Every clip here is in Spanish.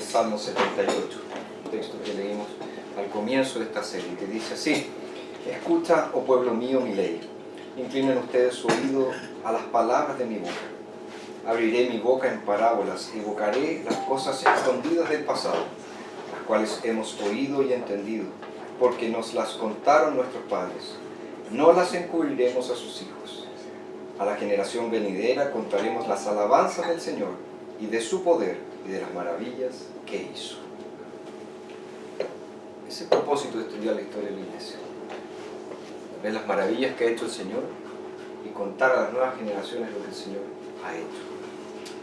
Salmo 78, un texto que leímos al comienzo de esta serie, que dice así: escucha, oh pueblo mío, mi ley, inclinen ustedes su oído a las palabras de mi boca. Abriré mi boca en parábolas, evocaré las cosas escondidas del pasado, las cuales hemos oído y entendido, porque nos las contaron nuestros padres. No las encubriremos a sus hijos. A la generación venidera contaremos las alabanzas del Señor y de su poder y de las maravillas que hizo. Ese es el propósito de estudiar la historia de la Iglesia. Ver las maravillas que ha hecho el Señor y contar a las nuevas generaciones lo que el Señor ha hecho.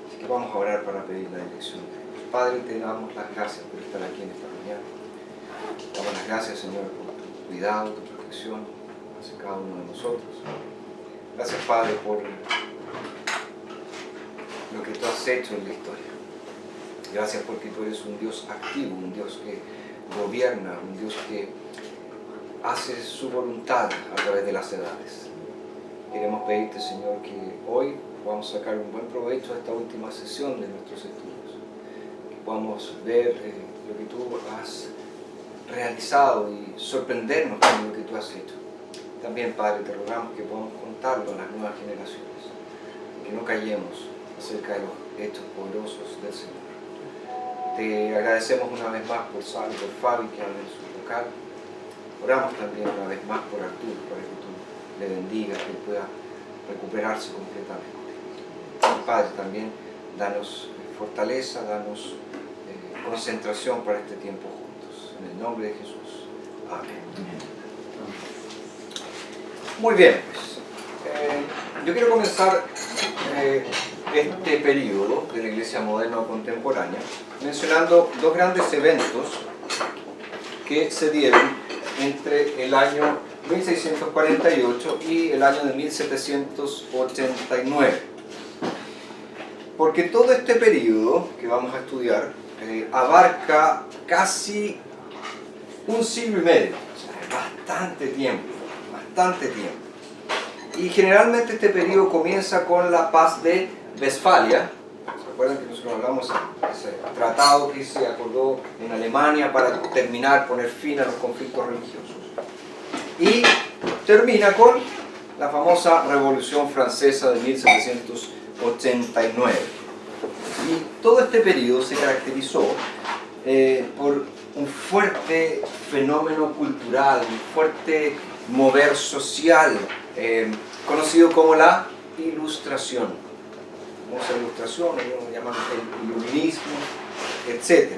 Así que vamos a orar para pedir la dirección de Dios. Padre, te damos las gracias por estar aquí en esta mañana. Te damos las gracias, Señor, por tu cuidado, tu protección hacia cada uno de nosotros. Gracias, Padre, por lo que tú has hecho en la historia. Gracias porque tú eres un Dios activo, un Dios que gobierna, un Dios que hace su voluntad a través de las edades. Queremos pedirte, Señor, que hoy podamos sacar un buen provecho a esta última sesión de nuestros estudios. Que podamos ver lo que tú has realizado y sorprendernos con lo que tú has hecho. También, Padre, te rogamos que podamos contarlo a las nuevas generaciones, que no callemos acerca de los hechos poderosos del Señor. Te agradecemos una vez más por Sal y por Fabi que hablan en su local. Oramos también una vez más por Arturo, para que tú le bendigas, que pueda recuperarse completamente. Y, Padre, también danos fortaleza, danos concentración para este tiempo juntos. En el nombre de Jesús. Amén. Muy bien, pues. Yo quiero comenzar este periodo de la Iglesia moderna o contemporánea mencionando dos grandes eventos que se dieron entre el año 1648 y el año de 1789. Porque todo este periodo que vamos a estudiar abarca casi un siglo y medio, o sea, bastante tiempo. Y generalmente este periodo comienza con la paz de Westfalia. ¿Se acuerdan que nosotros hablamos de ese tratado que se acordó en Alemania para terminar, poner fin a los conflictos religiosos? Y termina con la famosa Revolución Francesa de 1789. Y todo este periodo se caracterizó por un fuerte fenómeno cultural, un fuerte mover social, conocido como la Ilustración. La Ilustración, ellos lo llaman el Iluminismo, etc.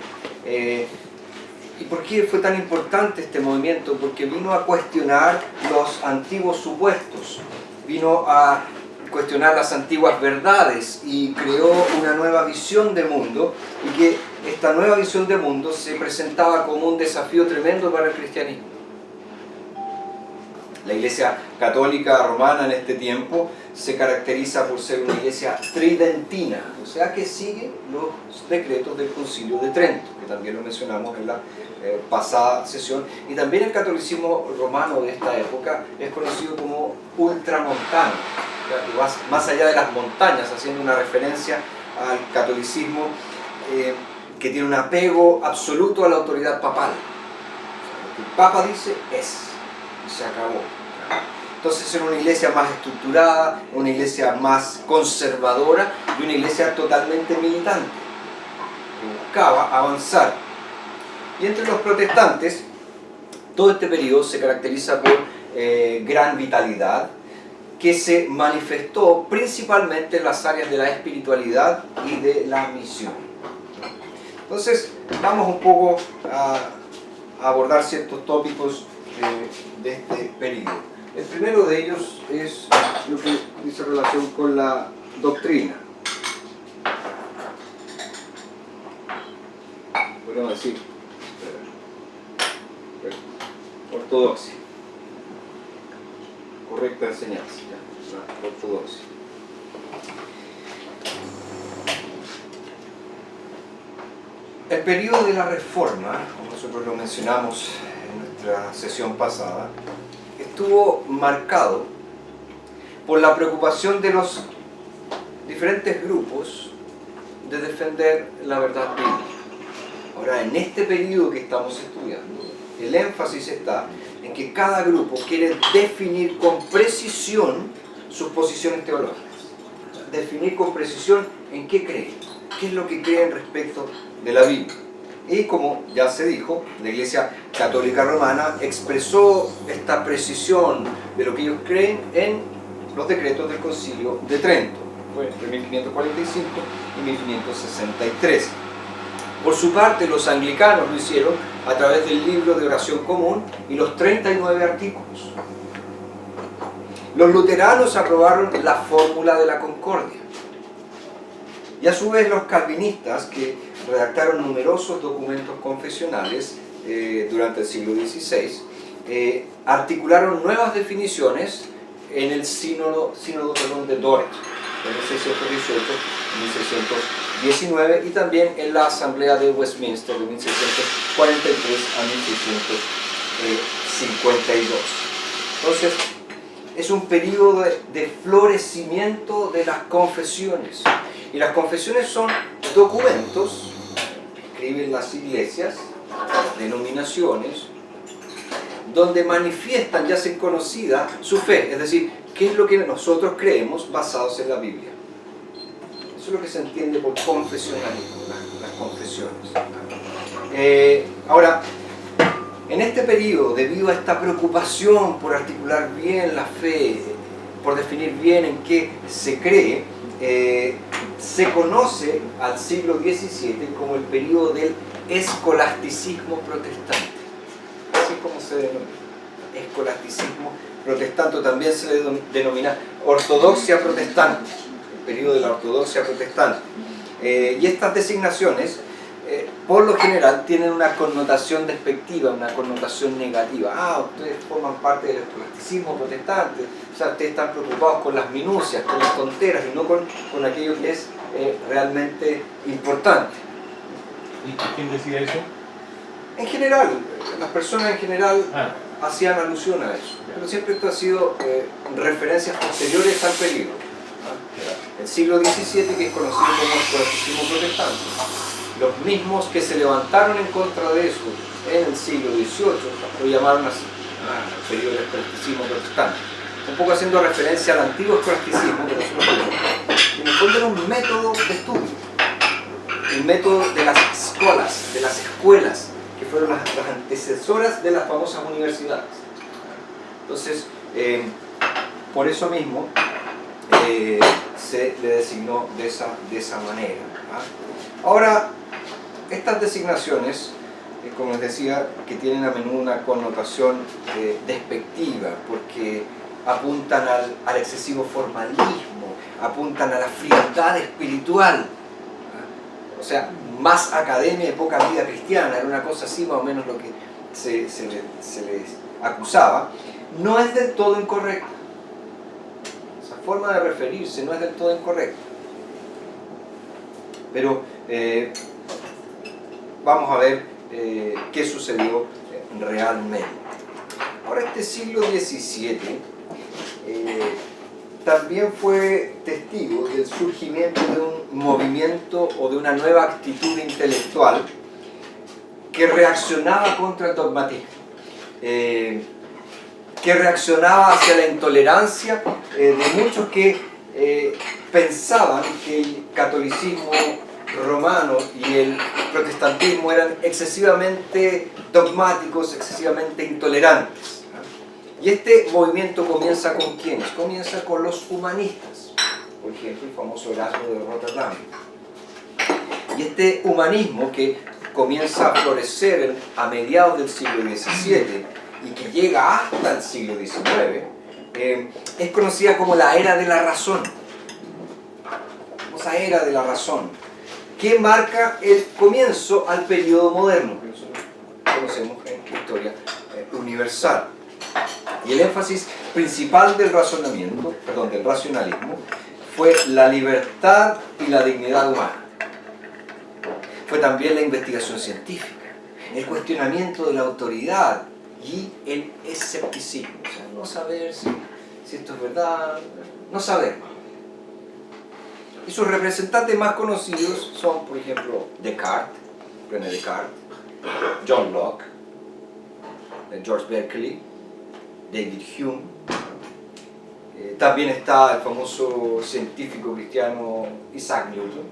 ¿Y por qué fue tan importante este movimiento? Porque vino a cuestionar los antiguos supuestos, vino a cuestionar las antiguas verdades y creó una nueva visión de mundo, y que esta nueva visión de mundo se presentaba como un desafío tremendo para el cristianismo. La Iglesia Católica Romana en este tiempo se caracteriza por ser una iglesia tridentina, o sea que sigue los decretos del Concilio de Trento, que también lo mencionamos en la pasada sesión. Y también el catolicismo romano de esta época es conocido como ultramontano, más allá de las montañas, haciendo una referencia al catolicismo que tiene un apego absoluto a la autoridad papal. Lo que el Papa dice es, y se acabó. Entonces era una iglesia más estructurada, una iglesia más conservadora y una iglesia totalmente militante, que buscaba avanzar. Y entre los protestantes, todo este periodo se caracteriza por gran vitalidad, que se manifestó principalmente en las áreas de la espiritualidad y de la misión. Entonces, vamos un poco a abordar ciertos tópicos de este periodo. El primero de ellos es lo que dice relación con la doctrina. Podríamos decir ortodoxia. Correcta enseñanza, la ortodoxia. El periodo de la Reforma, como nosotros lo mencionamos en nuestra sesión pasada, estuvo marcado por la preocupación de los diferentes grupos de defender la verdad bíblica. Ahora, en este periodo que estamos estudiando, el énfasis está en que cada grupo quiere definir con precisión sus posiciones teológicas. Definir con precisión en qué creen, qué es lo que creen respecto de la Biblia. Y como ya se dijo, la Iglesia Católica Romana expresó esta precisión de lo que ellos creen en los decretos del Concilio de Trento. Fue entre 1545 y 1563. Por su parte, los anglicanos lo hicieron a través del libro de oración común y los 39 artículos. Los luteranos aprobaron la fórmula de la concordia. Y a su vez los calvinistas, que redactaron numerosos documentos confesionales durante el siglo XVI, articularon nuevas definiciones en el sínodo de Dort, en 1618 y 1619, y también en la Asamblea de Westminster de 1643 a 1652. Entonces, es un periodo de florecimiento de las confesiones. Y las confesiones son documentos que escriben las iglesias, las denominaciones, donde manifiestan, ya hacen conocida su fe, es decir, qué es lo que nosotros creemos basados en la Biblia. Eso es lo que se entiende por confesionalismo, las confesiones. Ahora, en este periodo, debido a esta preocupación por articular bien la fe, por definir bien en qué se cree, se conoce al siglo XVII como el periodo del escolasticismo protestante. Así es como se denomina. Escolasticismo protestante, también se le denomina ortodoxia protestante, el periodo de la ortodoxia protestante. Y estas designaciones, por lo general, tienen una connotación despectiva, una connotación negativa. Ah, ustedes forman parte del escolasticismo protestante, o sea, ustedes están preocupados con las minucias, con las tonteras, y no con aquello que es realmente importante. ¿Y quién decía eso? En general, las personas en general hacían alusión a eso, pero siempre esto ha sido referencias posteriores al periodo. El siglo XVII, que es conocido como escolasticismo protestante. Los mismos que se levantaron en contra de eso en el siglo XVIII lo llamaron así, el periodo del escolasticismo protestante. Un poco haciendo referencia al antiguo escolasticismo, pero eso en el fondo era un método de estudio, un método de las escuelas, que fueron las antecesoras de las famosas universidades. Entonces, por eso mismo se le designó de esa manera. Ahora, estas designaciones, como les decía, que tienen a menudo una connotación despectiva, porque apuntan al excesivo formalismo, apuntan a la frialdad espiritual. O sea, más academia y poca vida cristiana, era una cosa así más o menos lo que se les acusaba. No es del todo incorrecta. Esa forma de referirse no es del todo incorrecta. Pero vamos a ver qué sucedió realmente. Ahora, este siglo XVII también fue testigo del surgimiento de un movimiento o de una nueva actitud intelectual que reaccionaba contra el dogmatismo, que reaccionaba hacia la intolerancia de muchos que pensaban que el catolicismo romano y el protestantismo eran excesivamente dogmáticos, excesivamente intolerantes. Y este movimiento comienza con ¿quiénes? Comienza con los humanistas, por ejemplo el famoso Erasmo de Rotterdam. Y este humanismo, que comienza a florecer a mediados del siglo XVII y que llega hasta el siglo XIX, es conocida como la era de la razón. Esa era de la razón, que marca el comienzo al periodo moderno, que nosotros conocemos en historia universal. Y el énfasis principal del racionalismo fue la libertad y la dignidad humana. Fue también la investigación científica, el cuestionamiento de la autoridad y el escepticismo. O sea, no saber si esto es verdad, no saber. Y sus representantes más conocidos son, por ejemplo, Descartes, René Descartes, John Locke, George Berkeley, David Hume. También está el famoso científico cristiano Isaac Newton.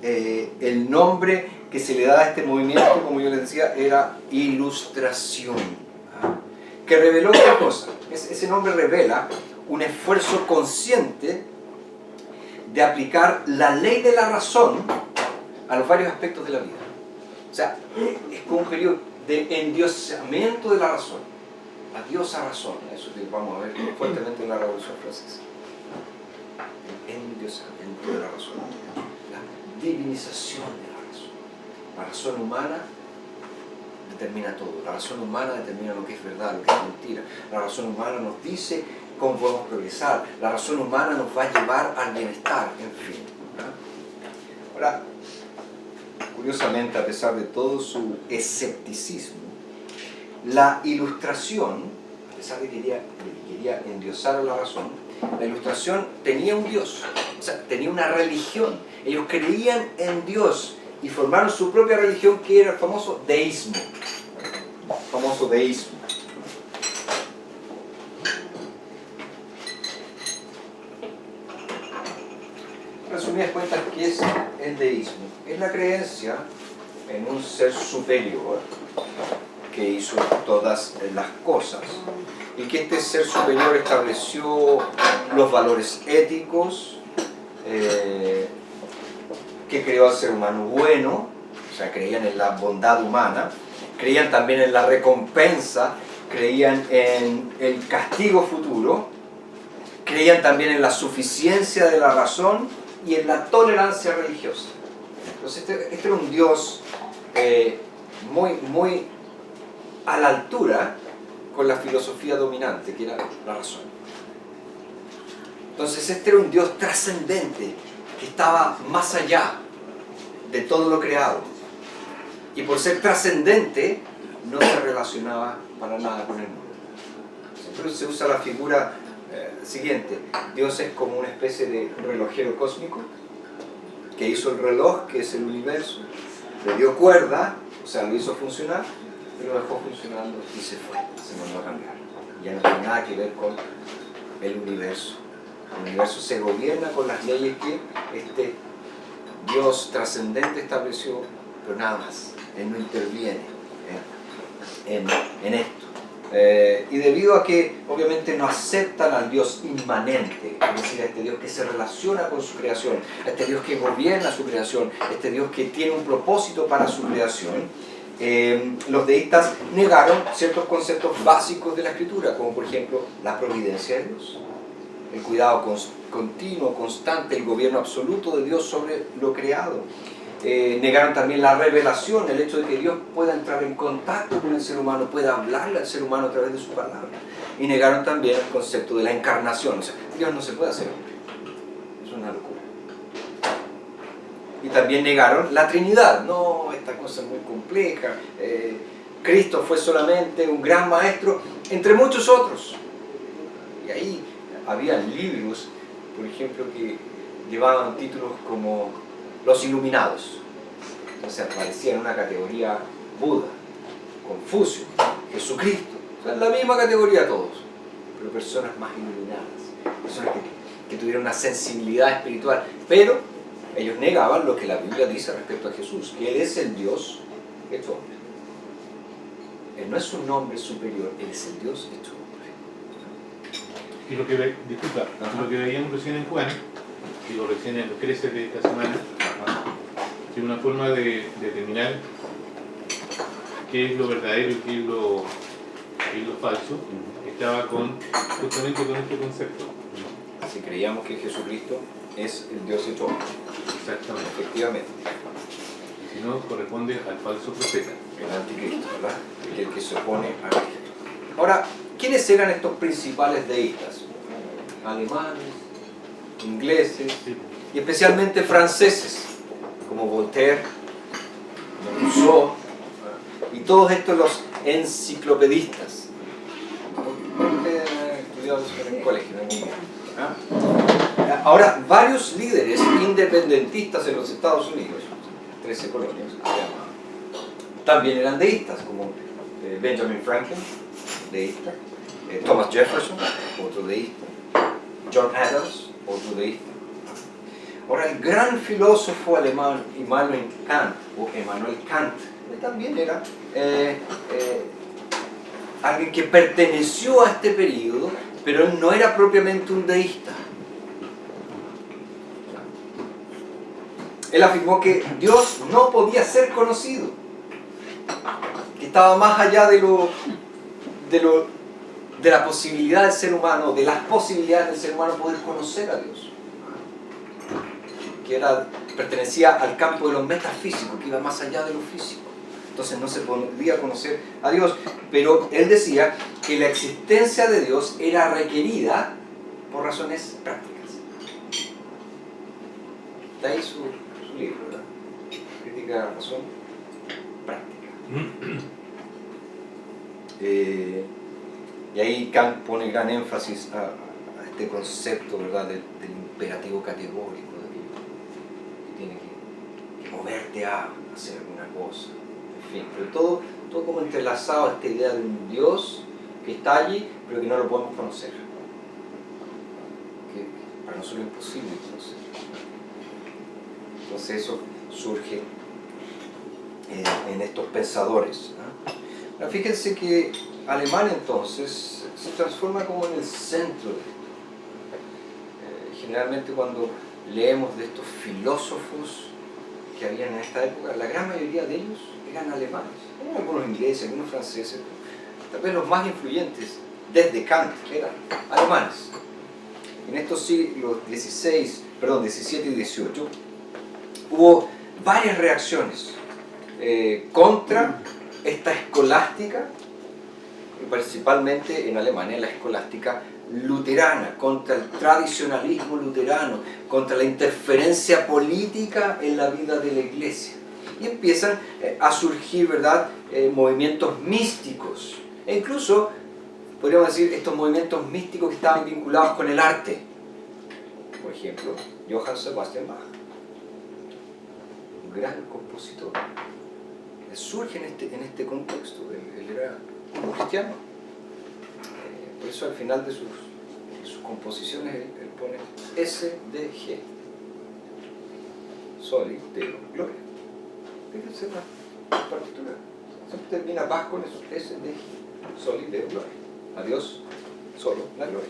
El nombre que se le da a este movimiento, como yo les decía, era Ilustración, que reveló ¿qué cosa? Ese nombre revela un esfuerzo consciente de aplicar la ley de la razón a los varios aspectos de la vida. O sea, es como un periodo de endiosamiento de la razón, la diosa razón, eso que vamos a ver fuertemente en la Revolución Francesa. El endiosamiento de la razón, la divinización de la razón. La razón humana determina todo, la razón humana determina lo que es verdad, lo que es mentira, la razón humana nos dice cómo podemos progresar, la razón humana nos va a llevar al bienestar, en fin. ¿Verdad? Ahora, curiosamente, a pesar de todo su escepticismo, la Ilustración, a pesar de que quería endiosar a la razón, la Ilustración tenía un Dios, o sea, tenía una religión. Ellos creían en Dios y formaron su propia religión, que era el famoso deísmo. El famoso deísmo. Resumidas cuentas, ¿qué es el deísmo? Es la creencia en un ser superior que hizo todas las cosas y que este ser superior estableció los valores éticos, que creó al ser humano bueno, o sea, creían en la bondad humana, creían también en la recompensa, creían en el castigo futuro, creían también en la suficiencia de la razón y en la tolerancia religiosa. Entonces este era un Dios muy a la altura con la filosofía dominante, que era la razón. Entonces este era un Dios trascendente, que estaba más allá de todo lo creado. Y por ser trascendente, no se relacionaba para nada con el mundo. Siempre se usa la figura siguiente. Dios es como una especie de relojero cósmico que hizo el reloj, que es el universo, le dio cuerda, o sea, lo hizo funcionar, pero lo dejó funcionando y se fue, se mandó a cambiar. Ya no tiene nada que ver con el universo. El universo se gobierna con las leyes que este Dios trascendente estableció, pero nada más. Él no interviene en esto. Y debido a que obviamente no aceptan al Dios inmanente, es decir, a este Dios que se relaciona con su creación, a este Dios que gobierna su creación, a este Dios que tiene un propósito para su creación, los deístas negaron ciertos conceptos básicos de la Escritura, como por ejemplo la providencia de Dios, el cuidado continuo, constante, el gobierno absoluto de Dios sobre lo creado. Negaron también la revelación, el hecho de que Dios pueda entrar en contacto con el ser humano, pueda hablarle al ser humano a través de su palabra. Y negaron también el concepto de la encarnación, o sea, Dios no se puede hacer hombre. Es una locura. Y también negaron la Trinidad. No, esta cosa es muy compleja. Cristo fue solamente un gran maestro entre muchos otros. Y ahí había libros, por ejemplo, que llevaban títulos como Los Iluminados. Entonces aparecía en una categoría Buda, Confucio, Jesucristo. O sea, en la misma categoría todos, pero personas más iluminadas, personas que tuvieron una sensibilidad espiritual. Pero ellos negaban lo que la Biblia dice respecto a Jesús, que Él es el Dios hecho hombre. Él no es un hombre superior, Él es el Dios hecho hombre. Y lo que veíamos recién en Juan, digo recién en los creces de esta semana, que una forma de determinar qué es lo verdadero y qué es lo falso, estaba justamente con este concepto. Si creíamos que Jesucristo es el Dios hecho hombre. Exactamente. Efectivamente. Y si no, corresponde al falso profeta. El anticristo, ¿verdad? El que se opone a Cristo. Ahora, ¿quiénes eran estos principales deístas? Alemanes, ingleses y especialmente franceses, como Voltaire, como Rousseau, y todos estos los enciclopedistas. Ustedes han estudiado eso en el colegio, ¿no? Ahora, varios líderes independentistas en los Estados Unidos, 13 colonias, también eran deístas, como Benjamin Franklin, deísta, Thomas Jefferson, otro deísta, John Adams, otro deísta. Ahora, el gran filósofo alemán Immanuel Kant, él también era alguien que perteneció a este periodo, pero él no era propiamente un deísta. Él afirmó que Dios no podía ser conocido, que estaba más allá de la posibilidad del ser humano, de las posibilidades del ser humano poder conocer a Dios, que pertenecía al campo de lo metafísico, que iba más allá de lo físico. Entonces no se podía conocer a Dios, pero él decía que la existencia de Dios era requerida por razones prácticas. De ahí su libro, ¿verdad? Crítica de la razón práctica. Y ahí Kant pone gran énfasis a este concepto, ¿verdad?, del imperativo categórico, de que tiene que moverte a hacer alguna cosa. En fin, pero todo como entrelazado a esta idea de un Dios que está allí, pero que no lo podemos conocer. Que para nosotros es imposible conocer. Entonces eso surge en estos pensadores. Ahora, fíjense que Alemania entonces se transforma como en el centro. Generalmente cuando leemos de estos filósofos que habían en esta época, la gran mayoría de ellos eran alemanes. Eran algunos ingleses, algunos franceses, tal vez los más influyentes desde Kant eran alemanes. En estos siglos 17 y 18 hubo varias reacciones contra esta escolástica, y principalmente en Alemania la escolástica luterana, contra el tradicionalismo luterano, contra la interferencia política en la vida de la iglesia. Y empiezan a surgir, ¿verdad?, movimientos místicos, e incluso, podríamos decir, estos movimientos místicos que estaban vinculados con el arte. Por ejemplo, Johann Sebastian Bach, un gran compositor, surge en este contexto. Él era un cristiano. Por eso al final de sus composiciones él pone SDG, Soli Deo Gloria. Fíjense la partitura, siempre termina Bach con eso, SDG, Soli Deo Gloria, a Dios solo la gloria.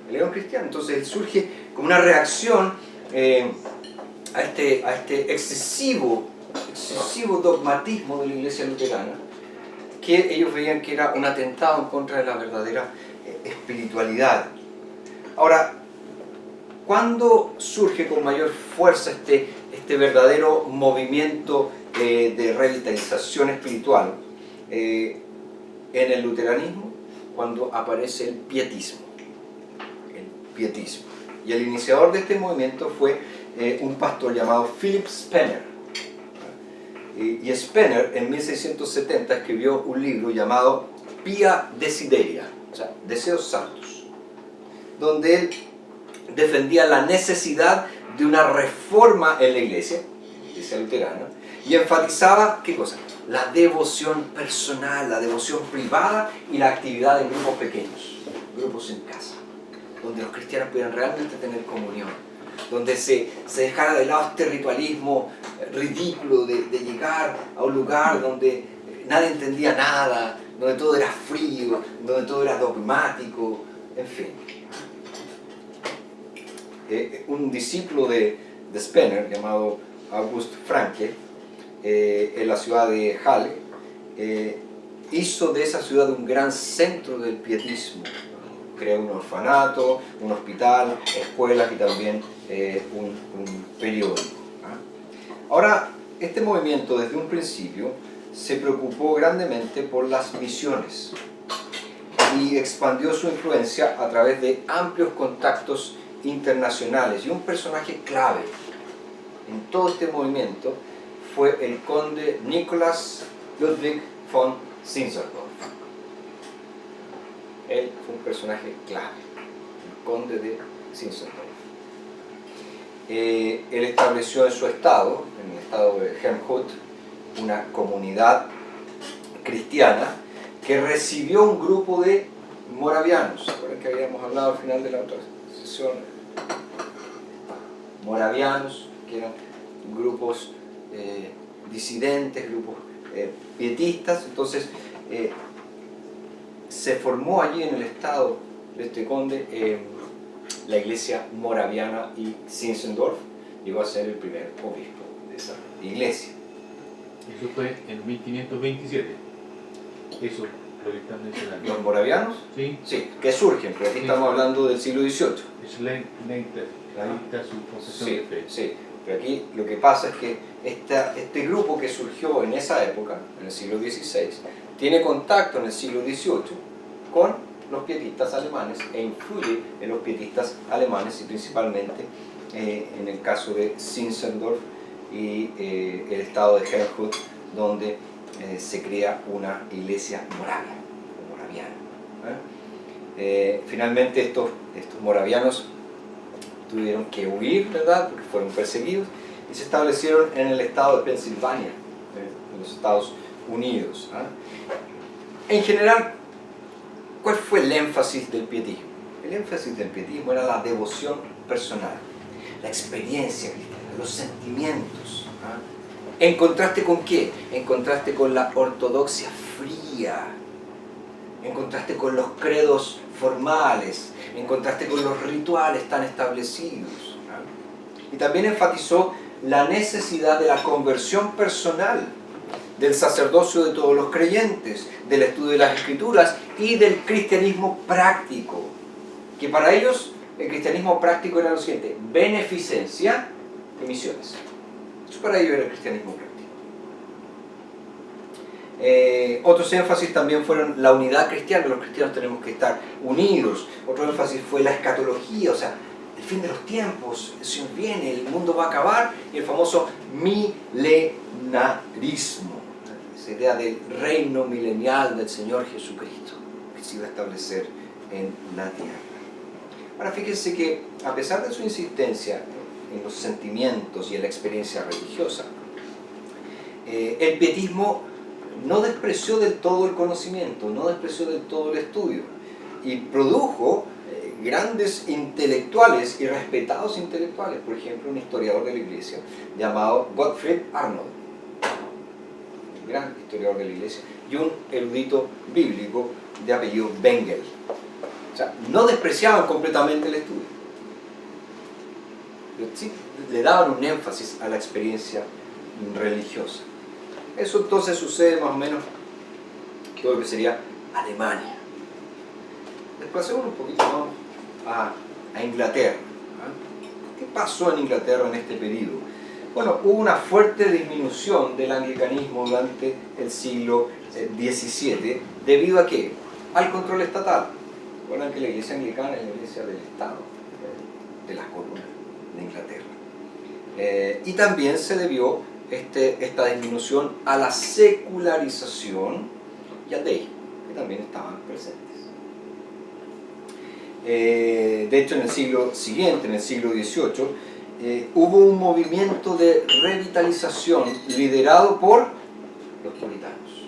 Él era un cristiano, entonces él surge como una reacción a este excesivo dogmatismo de la iglesia luterana, que ellos veían que era un atentado en contra de la verdadera espiritualidad. Ahora, ¿cuándo surge con mayor fuerza este verdadero movimiento de revitalización espiritual? En el luteranismo, cuando aparece el pietismo. Y el iniciador de este movimiento fue un pastor llamado Philip Spener. Y Spener en 1670 escribió un libro llamado Pia Desideria, o sea, Deseos Santos, donde él defendía la necesidad de una reforma en la iglesia luterana, y enfatizaba, ¿qué cosa?, la devoción personal, la devoción privada y la actividad en grupos pequeños, grupos en casa, donde los cristianos pudieran realmente tener comunión, donde se dejara de lado este ritualismo ridículo de llegar a un lugar donde nadie entendía nada, donde todo era frío, donde todo era dogmático, en fin. Un discípulo de Spener, llamado August Franke, en la ciudad de Halle, hizo de esa ciudad un gran centro del pietismo. Creó un orfanato, un hospital, escuelas y también un periódico. Ahora, este movimiento desde un principio se preocupó grandemente por las misiones y expandió su influencia a través de amplios contactos internacionales, y un personaje clave en todo este movimiento fue el conde Nicolas Ludwig von Zinzendorf. Él fue un personaje clave, el conde de Zinzendorf. él estableció en su estado, en el estado de Herrnhut, una comunidad cristiana que recibió un grupo de moravianos. ¿Recuerdan que habíamos hablado al final de la otra sesión? Moravianos, que eran grupos disidentes, grupos pietistas. Entonces se formó allí en el estado de este conde la iglesia moraviana, y Zinzendorf llegó a ser el primer obispo de esa iglesia. Eso fue en 1527. Eso lo que están mencionando. ¿Los moravianos? Sí. Sí, que surgen, pero aquí estamos hablando del siglo XVIII. Es Leinter, ahí está su confesión Sí, de fe. sí, pero aquí lo que pasa es que este grupo que surgió en esa época, en el siglo XVI, tiene contacto en el siglo XVIII con los pietistas alemanes e influye en los pietistas alemanes, y principalmente en el caso de Zinzendorf y el estado de Herrnhut, donde se crea una iglesia moraviana. Finalmente estos moravianos tuvieron que huir, ¿verdad?, porque fueron perseguidos, y se establecieron en el estado de Pensilvania, en los Estados Unidos. En general, ¿cuál fue el énfasis del pietismo? El énfasis del pietismo era la devoción personal, la experiencia cristiana, los sentimientos. ¿En contraste con qué? En contraste con la ortodoxia fría, en contraste con los credos formales, en contraste con los rituales tan establecidos. Y también enfatizó la necesidad de la conversión personal, del sacerdocio de todos los creyentes, del estudio de las Escrituras y del cristianismo práctico. Que para ellos el cristianismo práctico era lo siguiente: beneficencia y misiones. Eso para ellos era el cristianismo práctico. Otros énfasis también fueron la unidad cristiana. Los cristianos tenemos que estar unidos. Otro énfasis fue la escatología, o sea, el fin de los tiempos, el Señor viene, el mundo va a acabar, y el famoso milenarismo, esa idea del reino milenial del Señor Jesucristo que se iba a establecer en la tierra. Ahora fíjense que a pesar de su insistencia en los sentimientos y en la experiencia religiosa, el pietismo no despreció del todo el conocimiento, no despreció del todo el estudio, y produjo grandes intelectuales y respetados intelectuales. Por ejemplo, un historiador de la iglesia llamado Gottfried Arnold, un gran historiador de la iglesia, y un erudito bíblico de apellido Bengel. O sea, no despreciaban completamente el estudio, pero sí le daban un énfasis a la experiencia religiosa. Eso entonces sucede más o menos todo lo que sería Alemania. Desplacémonos un poquito más a Inglaterra. ¿Qué pasó en Inglaterra en este periodo? Bueno, hubo una fuerte disminución del anglicanismo durante el siglo XVII. ¿Debido a qué? Al control estatal. Recuerdan que la iglesia anglicana es la iglesia del Estado, de las coronas de Inglaterra. Y también se debió esta disminución a la secularización y al deísmo, que también estaban presentes. De hecho, en el siglo siguiente, en el siglo XVIII, hubo un movimiento de revitalización liderado por los puritanos,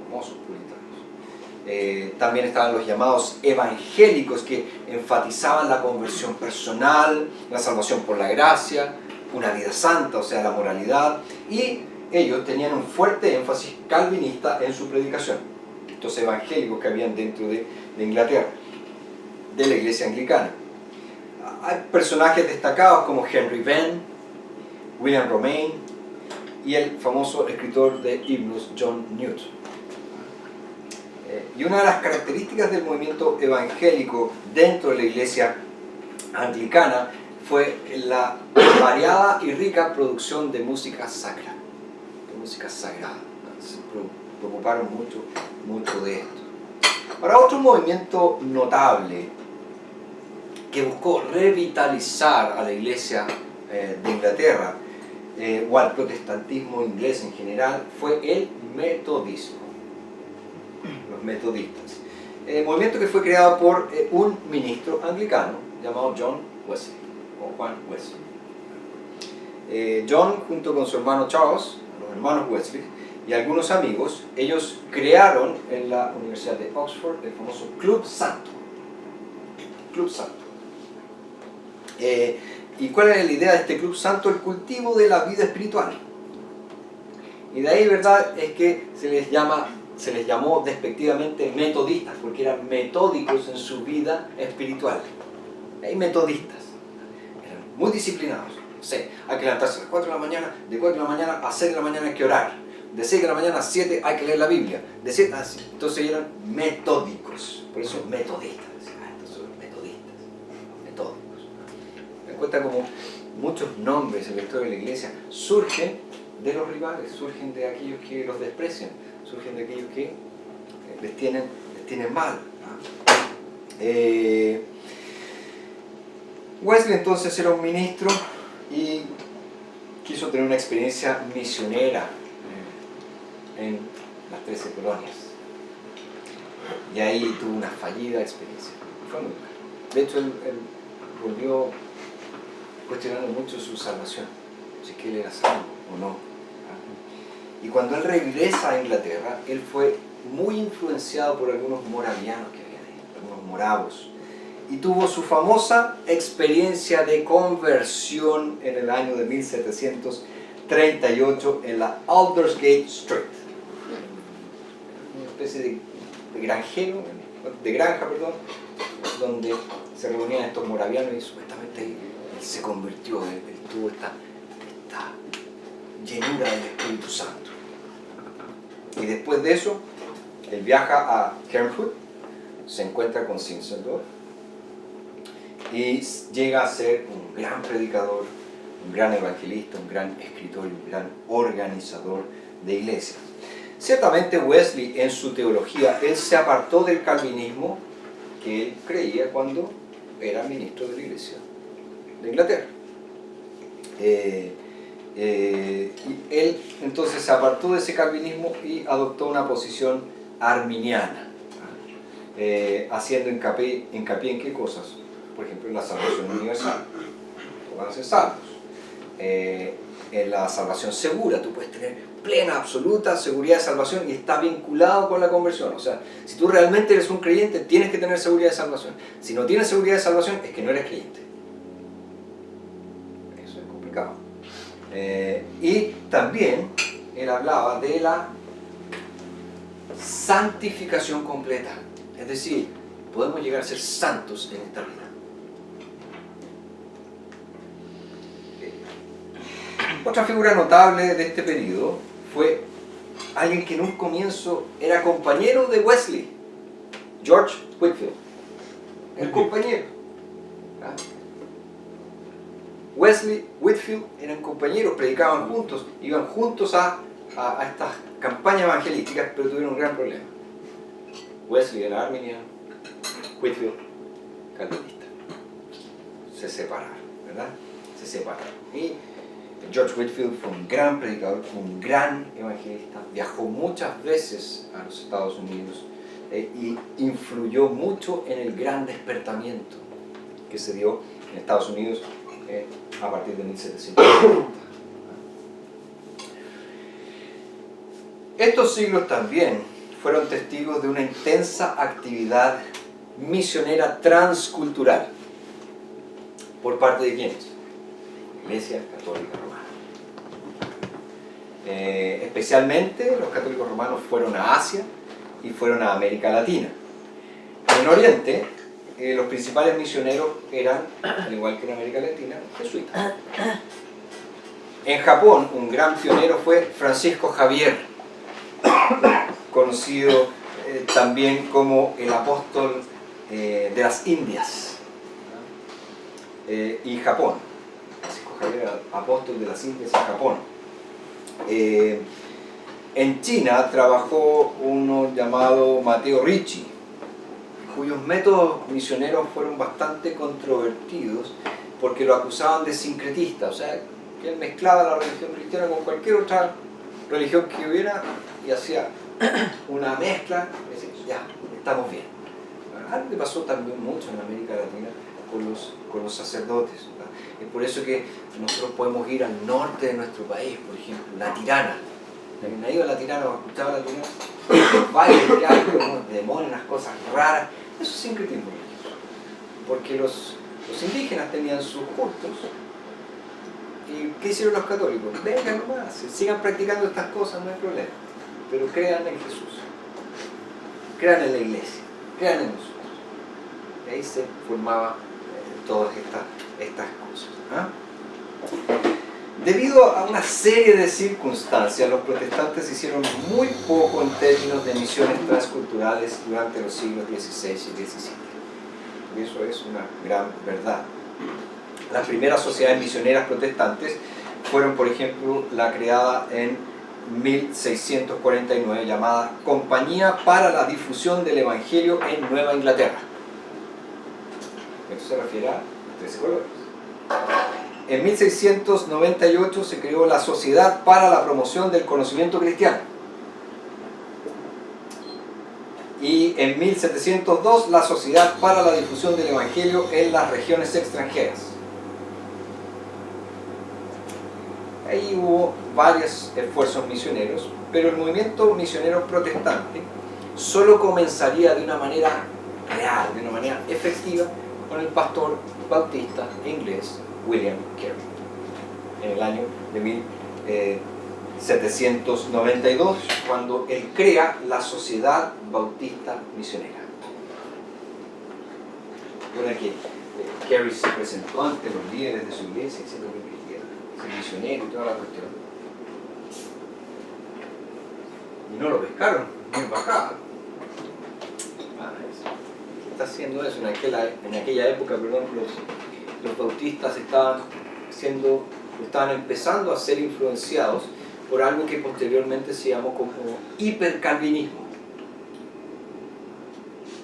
famosos puritanos. También estaban los llamados evangélicos, que enfatizaban la conversión personal, la salvación por la gracia, una vida santa, o sea, la moralidad, y ellos tenían un fuerte énfasis calvinista en su predicación, estos evangélicos que habían dentro de Inglaterra, de la iglesia anglicana. Hay personajes destacados como Henry Venn, William Romaine y el famoso escritor de himnos John Newton. Y una de las características del movimiento evangélico dentro de la iglesia anglicana fue la variada y rica producción de música sacra, de música sagrada. Se preocuparon mucho de esto. Ahora, otro movimiento notable que buscó revitalizar a la iglesia de Inglaterra o al protestantismo inglés en general fue el metodismo, los metodistas. Movimiento que fue creado por un ministro anglicano llamado John Wesley, o Juan Wesley. John, junto con su hermano Charles, los hermanos Wesley, y algunos amigos, ellos crearon en la Universidad de Oxford el famoso Club Santo. Club Santo. ¿Y cuál era la idea de este Club Santo? El cultivo de la vida espiritual. Y de ahí, ¿verdad?, es que se les llamó despectivamente metodistas, porque eran metódicos en su vida espiritual. Hay metodistas, eran muy disciplinados. O sea, hay que levantarse a las 4 de la mañana, de 4 de la mañana a 6 de la mañana hay que orar, de 6 de la mañana a 7 hay que leer la Biblia, de 7 a 7. Entonces eran metódicos, por eso metodistas. Estos son metodistas, metódicos. Me cuenta como muchos nombres en la historia de la iglesia surgen de los rivales, surgen de aquellos que los desprecian, surgen de aquellos que les tienen mal. Wesley entonces era un ministro y quiso tener una experiencia misionera en las 13 colonias. Y ahí tuvo una fallida experiencia. Fue muy mal. De hecho, él volvió cuestionando mucho su salvación, si es que él era salvo o no. Y cuando él regresa a Inglaterra, él fue muy influenciado por algunos moravianos que había ahí, algunos moravos. Y tuvo su famosa experiencia de conversión en el año de 1738 en la Aldersgate Street. Una especie de granja, donde se reunían estos moravianos y supuestamente él se convirtió, él tuvo esta llenura del Espíritu Santo. Y después de eso, él viaja a Kernwood, se encuentra con Zinzendorf y llega a ser un gran predicador, un gran evangelista, un gran escritor y un gran organizador de iglesias. Ciertamente Wesley, en su teología, él se apartó del calvinismo que él creía cuando era ministro de la iglesia de Inglaterra. Y él entonces se apartó de ese calvinismo y adoptó una posición arminiana, haciendo hincapié en qué cosas, por ejemplo, en la salvación universal, tú vas a ser salvos, en la salvación segura, tú puedes tener plena, absoluta seguridad de salvación y está vinculado con la conversión. O sea, si tú realmente eres un creyente, tienes que tener seguridad de salvación. Si no tienes seguridad de salvación, es que no eres creyente. Eso es complicado. Y también él hablaba de la santificación completa, es decir, podemos llegar a ser santos en esta vida. Otra figura notable de este periodo fue alguien que en un comienzo era compañero de Wesley, George Whitefield, el compañero. Wesley, Whitefield eran compañeros, predicaban juntos, iban juntos a estas campañas evangelísticas, pero tuvieron un gran problema. Wesley era arminiano, Whitefield calvinista. Se separaron, ¿verdad? Se separaron. Y George Whitefield fue un gran predicador, un gran evangelista, viajó muchas veces a los Estados Unidos y influyó mucho en el gran despertamiento que se dio en Estados Unidos a partir de 1740. Estos siglos también fueron testigos de una intensa actividad misionera transcultural. ¿Por parte de quiénes? Iglesia Católica Romana. Especialmente los católicos romanos fueron a Asia y fueron a América Latina. En Oriente, los principales misioneros eran, al igual que en América Latina, jesuitas. En Japón, un gran pionero fue Francisco Javier, conocido también como el apóstol de las Indias. Y Japón, Francisco Javier era apóstol de las Indias en Japón. En China trabajó uno llamado Matteo Ricci, cuyos métodos misioneros fueron bastante controvertidos porque lo acusaban de sincretista, o sea, que él mezclaba la religión cristiana con cualquier otra religión que hubiera y hacía una mezcla y decía, ya, estamos bien. Algo que pasó también mucho en América Latina con los sacerdotes, ¿verdad? Es por eso que nosotros podemos ir al norte de nuestro país, por ejemplo, La Tirana. ¿Alguien ha ido a La Tirana o ha escuchado La Tirana? Los bailes que hay, unos demonios, unas cosas raras. Eso es sincretismo religioso. Porque los indígenas tenían sus cultos. ¿Y qué hicieron los católicos? Vengan nomás, sigan practicando estas cosas, no hay problema. Pero crean en Jesús. Crean en la iglesia. Crean en nosotros. Y ahí se formaban todas estas cosas. ¿Ah? Debido a una serie de circunstancias, los protestantes hicieron muy poco en términos de misiones transculturales durante los siglos XVI y XVII. Y eso es una gran verdad. Las primeras sociedades misioneras protestantes fueron, por ejemplo, la creada en 1649 llamada Compañía para la Difusión del Evangelio en Nueva Inglaterra. Esto se refiere a 13 colonias. En 1698 se creó la Sociedad para la Promoción del Conocimiento Cristiano. Y en 1702 la Sociedad para la Difusión del Evangelio en las regiones extranjeras. Ahí hubo varios esfuerzos misioneros, pero el movimiento misionero protestante solo comenzaría de una manera real, de una manera efectiva, con el pastor bautista inglés William Carey, en el año de 1792, cuando él crea la Sociedad Bautista Misionera. Recuerda que Carey se presentó ante los líderes de su iglesia diciendo que quería ser misionero y toda la cuestión. Y no lo pescaron, ni embajada. ¿Qué está haciendo eso? En aquella época, los bautistas estaban empezando a ser influenciados por algo que posteriormente se llamó como hipercalvinismo.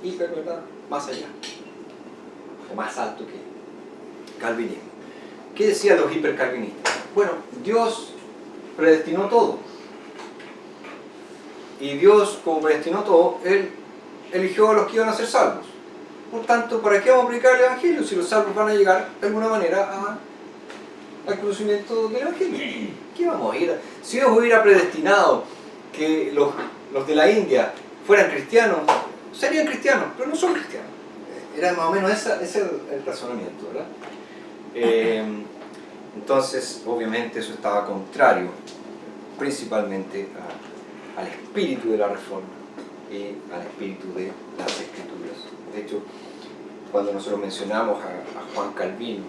Hiper, ¿verdad? Más allá, o más alto que calvinismo. ¿Qué decían los hipercalvinistas? Bueno, Dios predestinó todo. Y Dios, como predestinó todo, Él eligió a los que iban a ser salvos. Por tanto, ¿para qué vamos a aplicar el Evangelio si los salvos van a llegar de alguna manera al conocimiento del Evangelio? ¿Qué vamos a ir? Si Dios hubiera predestinado que los de la India fueran cristianos, serían cristianos, pero no son cristianos. Era más o menos ese el razonamiento, ¿verdad? Entonces, obviamente, eso estaba contrario principalmente al espíritu de la Reforma y al espíritu de las Escrituras. De hecho, cuando nosotros mencionamos a Juan Calvino,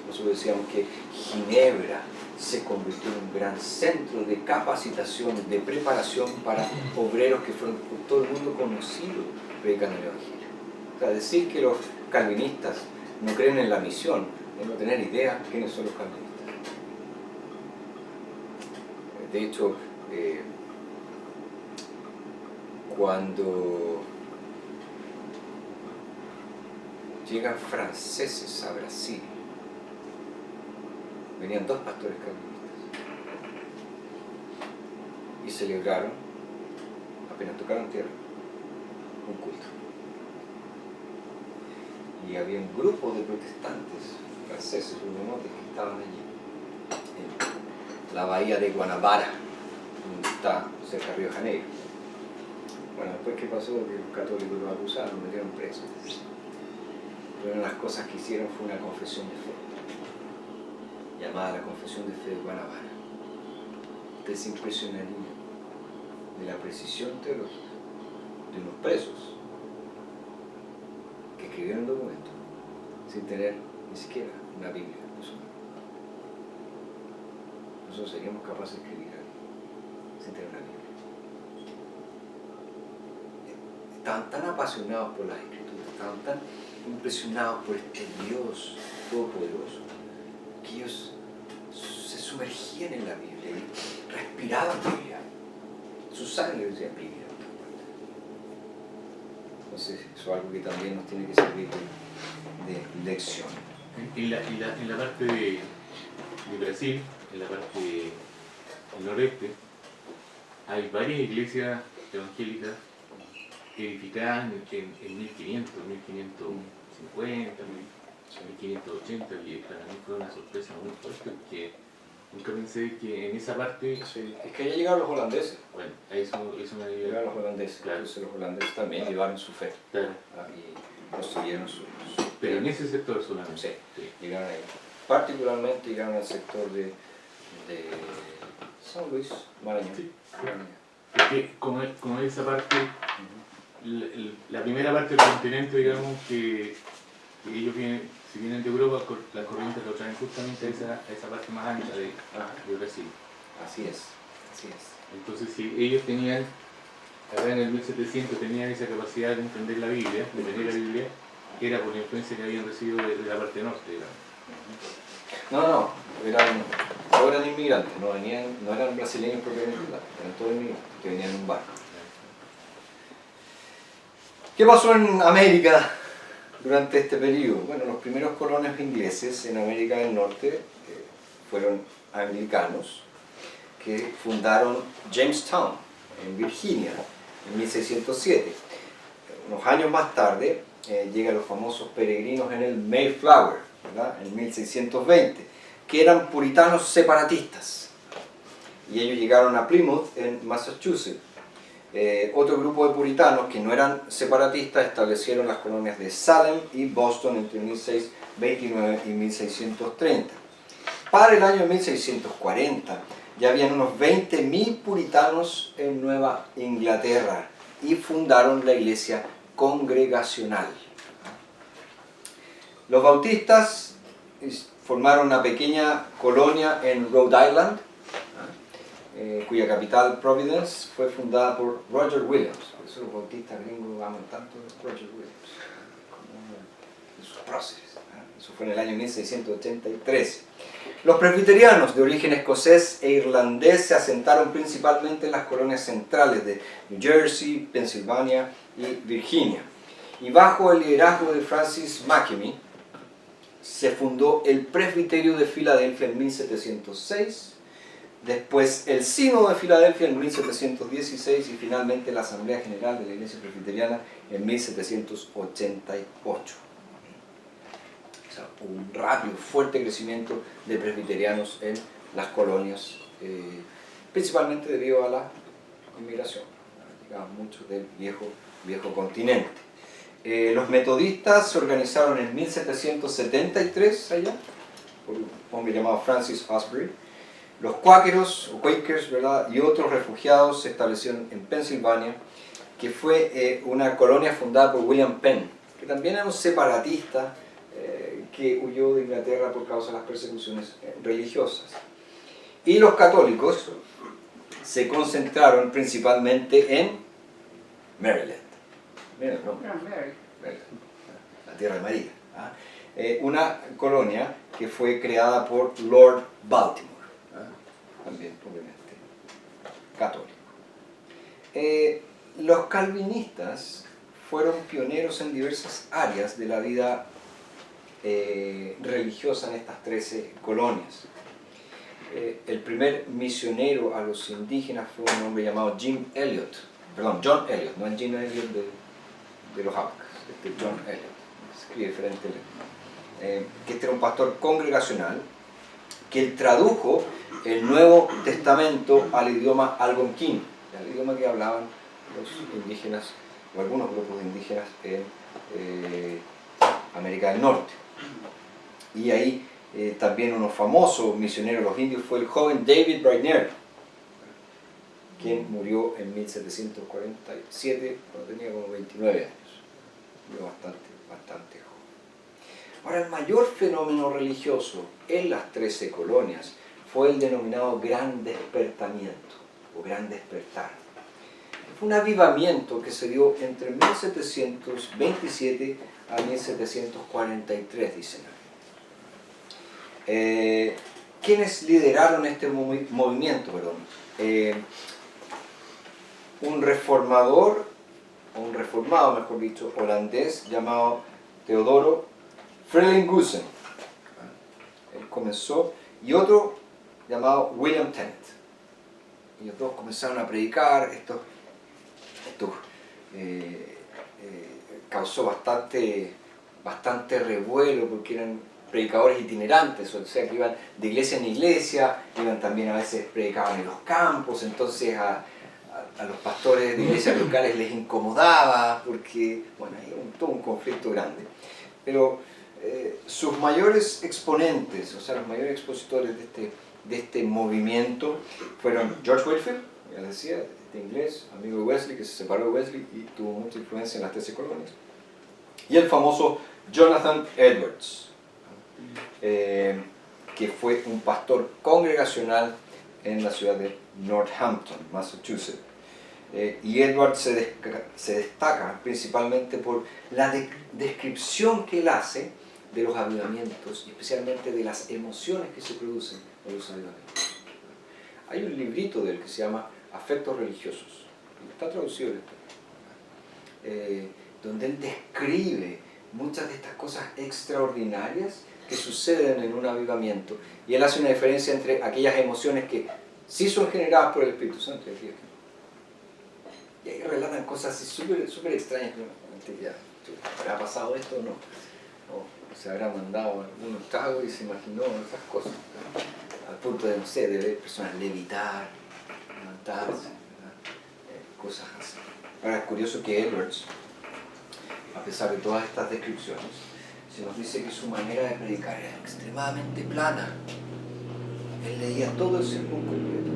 nosotros decíamos que Ginebra se convirtió en un gran centro de capacitación, de preparación para obreros que fueron por todo el mundo conocidos predicando el Evangelio. O sea, decir que los calvinistas no creen en la misión es no tener idea de quiénes son los calvinistas. De hecho, cuando llegan franceses a Brasil, venían dos pastores calvinistas y celebraron, apenas tocaron tierra, un culto. Y había un grupo de protestantes franceses, hugonotes, que estaban allí, en la bahía de Guanabara, donde está cerca de Río de Janeiro. Bueno, después ¿qué pasó? Que los católicos los acusaron, los metieron presos. Pero una de las cosas que hicieron fue una confesión de fe, llamada la Confesión de Fe de Guanabara. Usted se impresionaría de la precisión teológica de unos presos que escribieron un documento sin tener ni siquiera una Biblia. Nosotros seríamos capaces de escribir algo sin tener una Biblia. Estaban tan apasionados por las Escrituras, estaban tan impresionados por este Dios todopoderoso, que ellos se sumergían en la Biblia y respiraban Biblia. Su sangre decía Biblia. Entonces, eso es algo que también nos tiene que servir de lección. En la parte de Brasil, en la parte del noreste, hay varias iglesias evangélicas edificadas en 1500, 1550, 1580, y para mí fue una sorpresa muy fuerte, porque nunca pensé que en esa parte... Sí, es que ya llegaron los holandeses. Bueno, eso me dio... Llegaron los holandeses, claro. entonces los holandeses también llevaron su fe, Claro. y construyeron su Pero en ese sector solamente. Sí, llegaron ahí. Particularmente llegaron al sector de San Luis, Marañón. Sí. Porque como esa parte, la primera parte del continente, digamos, que ellos vienen, si vienen de Europa, las corrientes lo traen justamente a esa parte más ancha de Brasil. Así es. Entonces, si ellos tenían, acá en el 1700, tenían esa capacidad de entender la Biblia, de leer la Biblia, era por la influencia que habían recibido de la parte norte, digamos. No, eran inmigrantes, no eran brasileños propiamente, eran todos inmigrantes que venían en un barco. ¿Qué pasó en América durante este periodo? Bueno, los primeros colonos ingleses en América del Norte fueron anglicanos que fundaron Jamestown, en Virginia, en 1607. Unos años más tarde llegan los famosos peregrinos en el Mayflower, ¿verdad? En 1620, que eran puritanos separatistas. Y ellos llegaron a Plymouth, en Massachusetts. Otro grupo de puritanos que no eran separatistas establecieron las colonias de Salem y Boston entre 1629 y 1630. Para el año 1640 ya habían unos 20.000 puritanos en Nueva Inglaterra y fundaron la iglesia congregacional. Los bautistas formaron una pequeña colonia en Rhode Island, cuya capital, Providence, fue fundada por Roger Williams. Por eso los bautistas gringos aman tanto a Roger Williams, como sus próceres. Eso fue en el año 1683. Los presbiterianos de origen escocés e irlandés se asentaron principalmente en las colonias centrales de New Jersey, Pensilvania y Virginia. Y bajo el liderazgo de Francis Makemie se fundó el Presbiterio de Filadelfia en 1706, después el Sínodo de Filadelfia en 1716 y finalmente la Asamblea General de la Iglesia Presbiteriana en 1788. O sea, un rápido, fuerte crecimiento de presbiterianos en las colonias, principalmente debido a la inmigración. Llegaban muchos del viejo continente. Los metodistas se organizaron en 1773 allá, por un hombre llamado Francis Asbury. Los cuáqueros, o quakers, ¿verdad?, y otros refugiados se establecieron en Pensilvania, que fue una colonia fundada por William Penn, que también era un separatista que huyó de Inglaterra por causa de las persecuciones religiosas. Y los católicos se concentraron principalmente en Maryland. Maryland, la tierra de María. Una colonia que fue creada por Lord Baltimore, también obviamente católico. Los calvinistas fueron pioneros en diversas áreas de la vida religiosa en estas 13 colonias. El primer misionero a los indígenas fue un hombre llamado John Eliot, no es Jim Eliot de los Aucas, John Eliot, escribe diferente, que este era un pastor congregacional que tradujo el Nuevo Testamento al idioma algonquín, al idioma que hablaban los indígenas o algunos grupos de indígenas en América del Norte. Y ahí también uno famoso misionero de los indios fue el joven David Brainerd, quien murió en 1747 cuando tenía como 29 años. Murió bastante joven. Ahora, el mayor fenómeno religioso en las 13 colonias fue el denominado Gran Despertamiento o Gran Despertar. Fue un avivamiento que se dio entre 1727 a 1743, dicen. ¿Quiénes lideraron este movimiento? Un reformado, mejor dicho, holandés llamado Theodoro Frelinghuysen. Él comenzó, y otro llamado William Tennant. Ellos dos comenzaron a predicar. Esto causó bastante bastante revuelo porque eran predicadores itinerantes, o sea que iban de iglesia en iglesia, iban también a veces predicaban en los campos, entonces a los pastores de iglesias locales les incomodaba porque, bueno, hay todo un conflicto grande. Pero sus mayores exponentes, o sea, los mayores expositores de este movimiento fueron George Whitefield, ya decía, este inglés, amigo de Wesley, que se separó de Wesley y tuvo mucha influencia en las 13 colonias, y el famoso Jonathan Edwards, que fue un pastor congregacional en la ciudad de Northampton, Massachusetts. Y Edwards se destaca principalmente por la descripción que él hace de los avivamientos, y especialmente de las emociones que se producen en los avivamientos. Hay un librito de él que se llama Afectos Religiosos, está traducido en español, donde él describe muchas de estas cosas extraordinarias que suceden en un avivamiento, y él hace una diferencia entre aquellas emociones que sí son generadas por el Espíritu Santo y aquellas que no. Y ahí relatan cosas así súper extrañas, que ya, ¿habrá pasado esto o no? O se habrá mandado algún trago y se imaginó esas cosas, ¿no? Al punto de, no sé, de ver personas levitar, levantarse, cosas así. Ahora es curioso que Edwards, a pesar de todas estas descripciones, se nos dice que su manera de predicar era extremadamente plana. Él leía todo el sermón completo,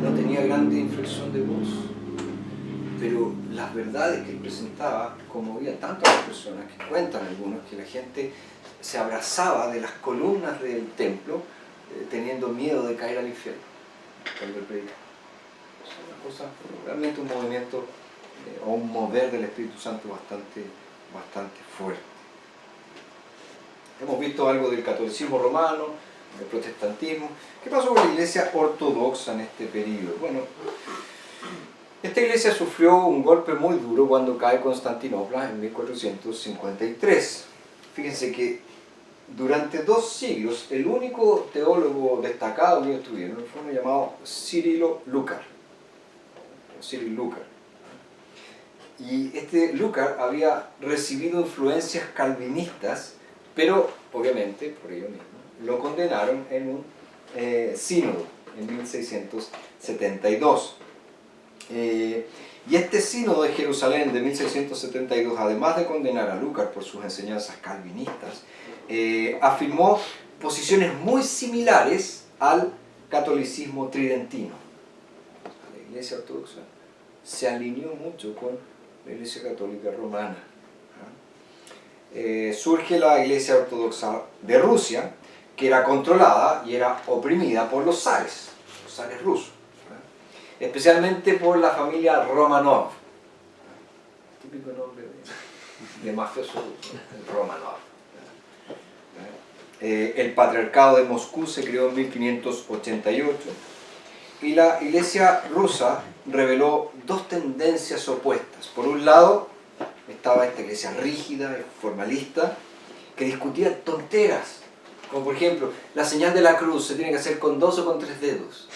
no tenía grande inflexión de voz, pero las verdades que él presentaba conmovían tanto a las personas, que cuentan algunos que la gente se abrazaba de las columnas del templo teniendo miedo de caer al infierno cuando él predicaba. Es una cosa, realmente un movimiento o un mover del Espíritu Santo bastante fuerte. Hemos visto algo del catolicismo romano, del protestantismo. ¿Qué pasó con la iglesia ortodoxa en este periodo? Bueno, esta iglesia sufrió un golpe muy duro cuando cae Constantinopla en 1453. Fíjense que durante 2 siglos el único teólogo destacado que ellos tuvieron fue uno llamado Cirilo Lucar. Cyril Lucar. Y este Lucar había recibido influencias calvinistas, pero obviamente, por ello mismo, lo condenaron en un sínodo en 1672. Y este sínodo de Jerusalén de 1672, además de condenar a Lucar por sus enseñanzas calvinistas, afirmó posiciones muy similares al catolicismo tridentino. La Iglesia Ortodoxa se alineó mucho con la Iglesia Católica Romana. Surge la Iglesia Ortodoxa de Rusia, que era controlada y era oprimida por los zares rusos, especialmente por la familia Romanov, típico nombre de mafioso ruso, Romanov. El patriarcado de Moscú se creó en 1588 y la Iglesia rusa reveló 2 tendencias opuestas. Por un lado estaba esta iglesia rígida y formalista que discutía tonteras, como por ejemplo, la señal de la cruz se tiene que hacer con 2 o con 3 dedos.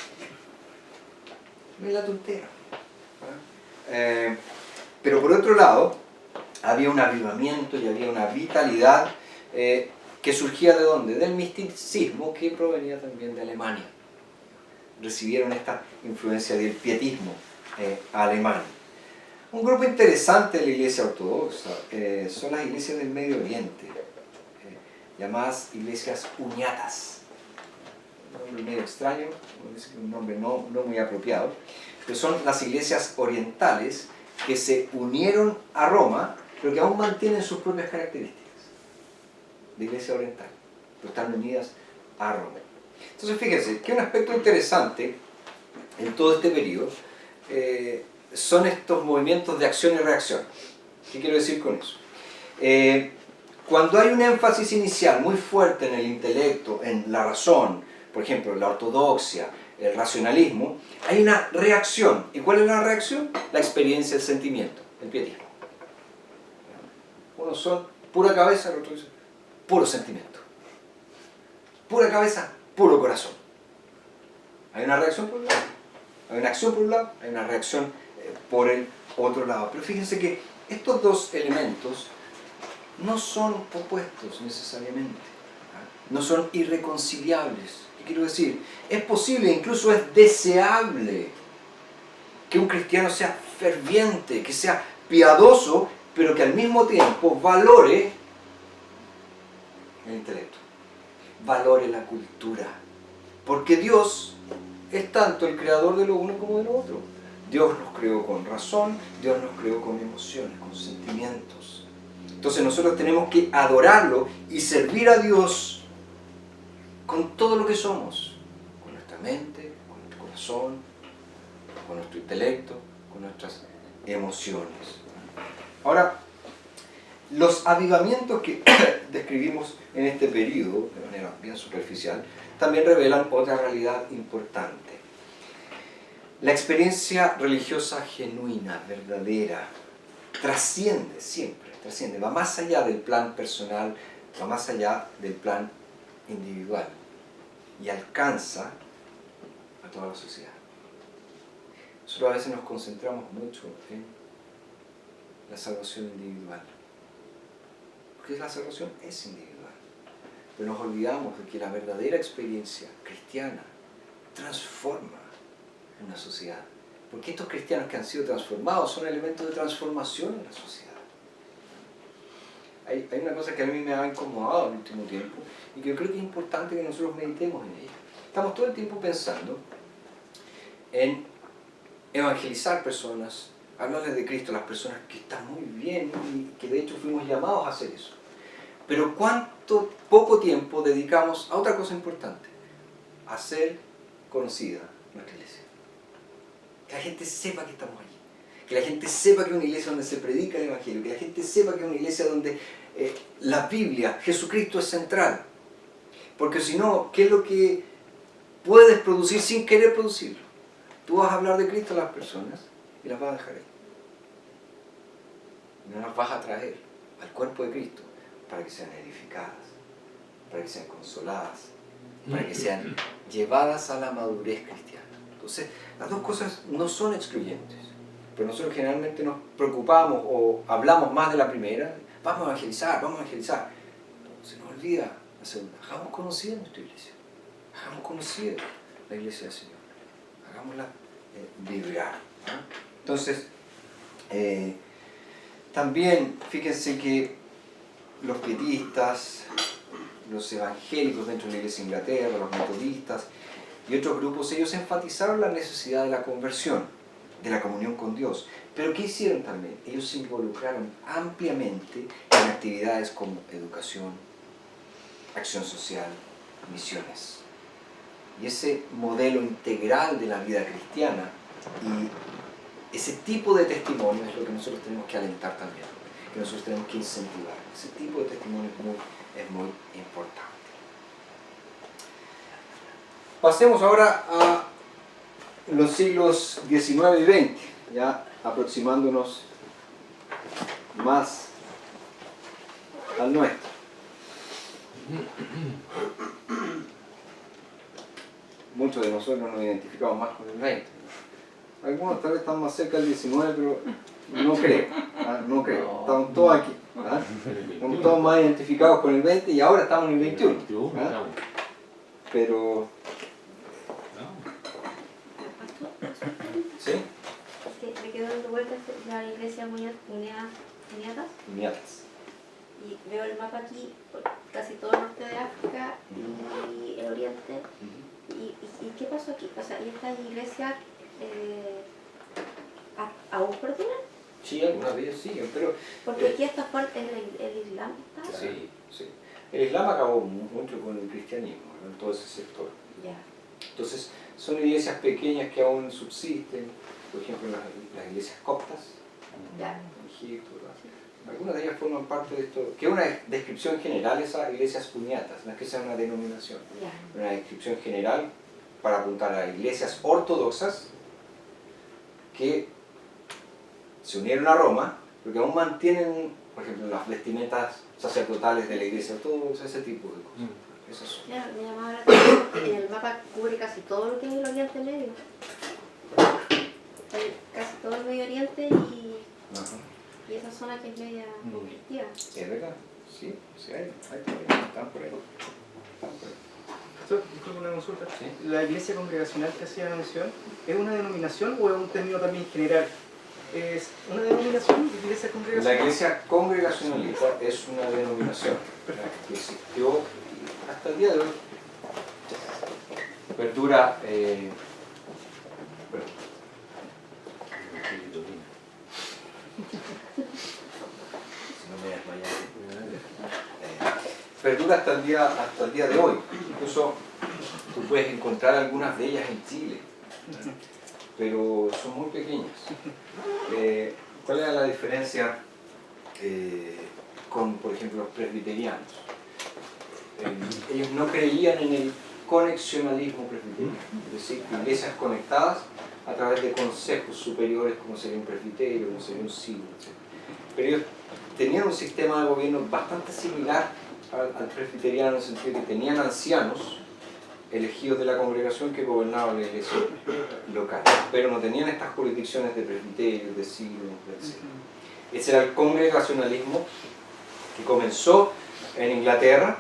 No es la tontera. Pero por otro lado, había un avivamiento y había una vitalidad que surgía ¿de dónde? Del misticismo que provenía también de Alemania. Recibieron esta influencia del pietismo alemán. Un grupo interesante de la iglesia ortodoxa son las iglesias del Medio Oriente, llamadas iglesias uniatas. Un nombre medio extraño, un nombre no muy apropiado, pero son las iglesias orientales que se unieron a Roma, pero que aún mantienen sus propias características de iglesia oriental, pero están unidas a Roma. Entonces fíjense que un aspecto interesante en todo este periodo son estos movimientos de acción y reacción. ¿Qué quiero decir con eso? Cuando hay un énfasis inicial muy fuerte en el intelecto, en la razón, por ejemplo, la ortodoxia, el racionalismo, hay una reacción. ¿Y cuál es la reacción? La experiencia, el sentimiento, el pietismo. Unos son pura cabeza, el otro dice puro sentimiento. Pura cabeza, puro corazón. Hay una reacción por un lado, hay una acción por un lado, hay una reacción por el otro lado. Pero fíjense que estos 2 elementos no son opuestos necesariamente, no son irreconciliables. ¿Qué quiero decir? Es posible, incluso es deseable, que un cristiano sea ferviente, que sea piadoso, pero que al mismo tiempo valore el intelecto, valore la cultura. Porque Dios es tanto el creador de lo uno como de lo otro. Dios nos creó con razón, Dios nos creó con emociones, con sentimientos. Entonces nosotros tenemos que adorarlo y servir a Dios con todo lo que somos, con nuestra mente, con nuestro corazón, con nuestro intelecto, con nuestras emociones. Ahora, los avivamientos que describimos en este periodo, de manera bien superficial, también revelan otra realidad importante. La experiencia religiosa genuina, verdadera, trasciende siempre, trasciende, va más allá del plan personal, va más allá del plan individual y alcanza a toda la sociedad. Nosotros a veces nos concentramos mucho en la salvación individual, porque la salvación es individual, pero nos olvidamos de que la verdadera experiencia cristiana transforma una sociedad, porque estos cristianos que han sido transformados son elementos de transformación en la sociedad. Hay una cosa que a mí me ha incomodado en el último tiempo y que yo creo que es importante que nosotros meditemos en ella. Estamos todo el tiempo pensando en evangelizar personas, hablarles de Cristo a las personas, que están muy bien y que de hecho fuimos llamados a hacer eso. Pero cuánto poco tiempo dedicamos a otra cosa importante, a hacer conocida nuestra iglesia. Que la gente sepa que estamos allí, que la gente sepa que es una iglesia donde se predica el Evangelio, que la gente sepa que es una iglesia donde la Biblia, Jesucristo es central. Porque si no, ¿qué es lo que puedes producir sin querer producirlo? Tú vas a hablar de Cristo a las personas y las vas a dejar ahí. No las vas a traer al cuerpo de Cristo para que sean edificadas, para que sean consoladas, para que sean llevadas a la madurez cristiana. Entonces, las dos cosas no son excluyentes, pero nosotros generalmente nos preocupamos o hablamos más de la primera, vamos a evangelizar, vamos a evangelizar. Se nos olvida la segunda. Hagamos conocida nuestra iglesia, hagamos conocida la iglesia del Señor, hagámosla vibrar, ¿no? Entonces, también fíjense que los pietistas, los evangélicos dentro de la iglesia de Inglaterra, los metodistas y otros grupos, ellos enfatizaron la necesidad de la conversión, de la comunión con Dios. Pero ¿qué hicieron también? Ellos se involucraron ampliamente en actividades como educación, acción social, misiones. Y ese modelo integral de la vida cristiana y ese tipo de testimonio es lo que nosotros tenemos que alentar también, que nosotros tenemos que incentivar. Ese tipo de testimonio es muy importante. Pasemos ahora a los siglos XIX y XX, ya aproximándonos más al nuestro. Muchos de nosotros nos identificamos más con el 20. Algunos tal vez están más cerca del 19, pero no creo. No creo. Estamos todos aquí. Estamos todos más identificados con el 20 y ahora estamos en el 21. Pero... ¿Sí? Me quedo dando vueltas la iglesia Uniatas. Y veo el mapa aquí, casi todo el norte de África y el oriente. ¿Y qué pasó aquí? O sea, ¿y estas iglesias aún perduran? Sí, algunas de ellas siguen, pero... Porque aquí está fuerte el Islam. ¿Está? Sí, sí. El Islam acabó mucho con el cristianismo, ¿no? En todo ese sector. Ya. Entonces, son iglesias pequeñas que aún subsisten, por ejemplo, las iglesias coptas, Ya. en Egipto, ¿verdad? Algunas de ellas forman parte de esto, que es una descripción general, esas iglesias uniatas, no es que sea una denominación, Ya. una descripción general para apuntar a iglesias ortodoxas que se unieron a Roma, pero que aún mantienen, por ejemplo, las vestimentas sacerdotales de la iglesia ortodoxa, ese tipo de cosas. Esas son. Ya, me llamaba la atención que el mapa cubre casi todo lo que es el Oriente Medio. Casi todo el Medio Oriente y Y esa zona que es media conflictiva. Es verdad, sí, hay problemas, están por ahí. Disculpe una consulta. Sí. ¿La iglesia congregacional que hacía mención es una denominación o es un término también general? ¿Es una denominación de iglesia La congregacional? iglesia congregacionalista es una denominación que existió hasta el día de hoy. Perdura. Bueno, si no me desmayaré. Perdura hasta el día de hoy. Incluso tú puedes encontrar algunas de ellas en Chile, pero son muy pequeñas. ¿Cuál era la diferencia con, por ejemplo, los presbiterianos? Ellos no creían en el conexionalismo presbiteriano, es decir, iglesias conectadas a través de consejos superiores como sería un presbiterio, como sería un sínodo, etc. Pero ellos tenían un sistema de gobierno bastante similar al presbiteriano en el sentido que tenían ancianos elegidos de la congregación que gobernaban la iglesia local, pero no tenían estas jurisdicciones de presbiterio, de sínodo, etc. Ese era el congregacionalismo que comenzó en Inglaterra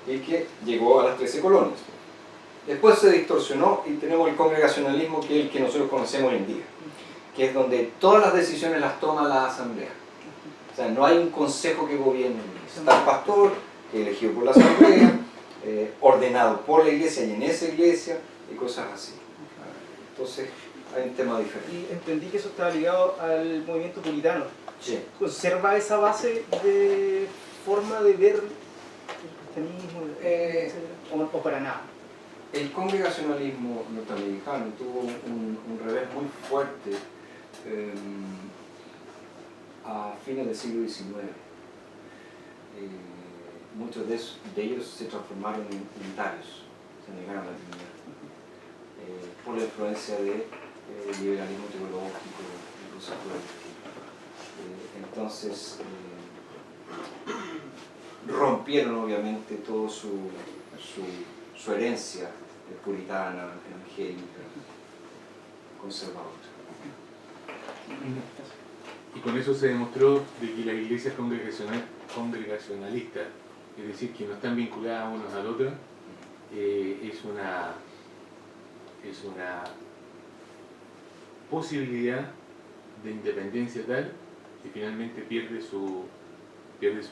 y que llegó a las 13 colonias. Después se distorsionó y tenemos el congregacionalismo, que es el que nosotros conocemos hoy en día, que es donde todas las decisiones las toma la asamblea. O sea, no hay un consejo que gobierne. Está el pastor, elegido por la asamblea, ordenado por la iglesia y en esa iglesia, y cosas así. Entonces, hay un tema diferente. Y entendí que eso estaba ligado al movimiento puritano. Sí. ¿Conserva esa base de forma de ver el cristianismo, etcétera? ¿O para nada? El congregacionalismo norteamericano tuvo un revés muy fuerte a fines del siglo XIX. Muchos de ellos se transformaron en unitarios, se negaron a la Trinidad, por la influencia del liberalismo teológico y cosas por el estilo. Entonces, rompieron obviamente toda su herencia puritana, evangélica, conservadora. Y con eso se demostró de que las iglesias congregacionalistas, es decir, que no están vinculadas unos al otro, es una posibilidad de independencia tal que finalmente pierde su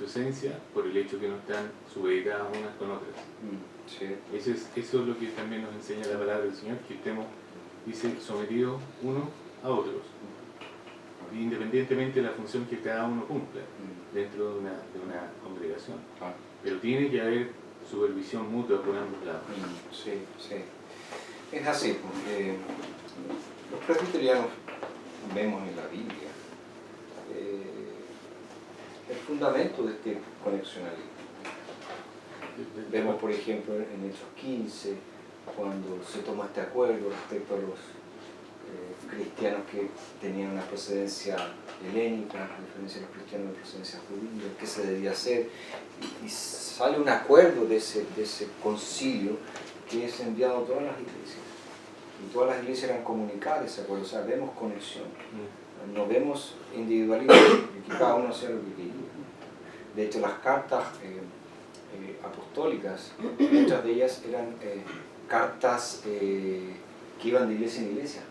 esencia por el hecho que no están supeditadas unas con otras. Sí. Eso es lo que también nos enseña la palabra del Señor, que estemos, dice, sometidos unos a otros, independientemente de la función que cada uno cumpla dentro de una congregación. Pero tiene que haber supervisión mutua por ambos lados. Sí, sí. Es así, porque los presbiterianos vemos en la Biblia el fundamento de este conexionalismo. Vemos, por ejemplo, en Hechos 15, cuando se toma este acuerdo respecto a los cristianos que tenían una procedencia helénica, a diferencia de los cristianos de procedencia judía, qué se debía hacer, y sale un acuerdo de ese concilio que es enviado a todas las iglesias. Y todas las iglesias eran comunicadas ese acuerdo, o sea, vemos conexión, no vemos individualismo, que cada uno hacía lo que quería. De hecho, las cartas apostólicas, muchas de ellas eran cartas que iban de iglesia en iglesia.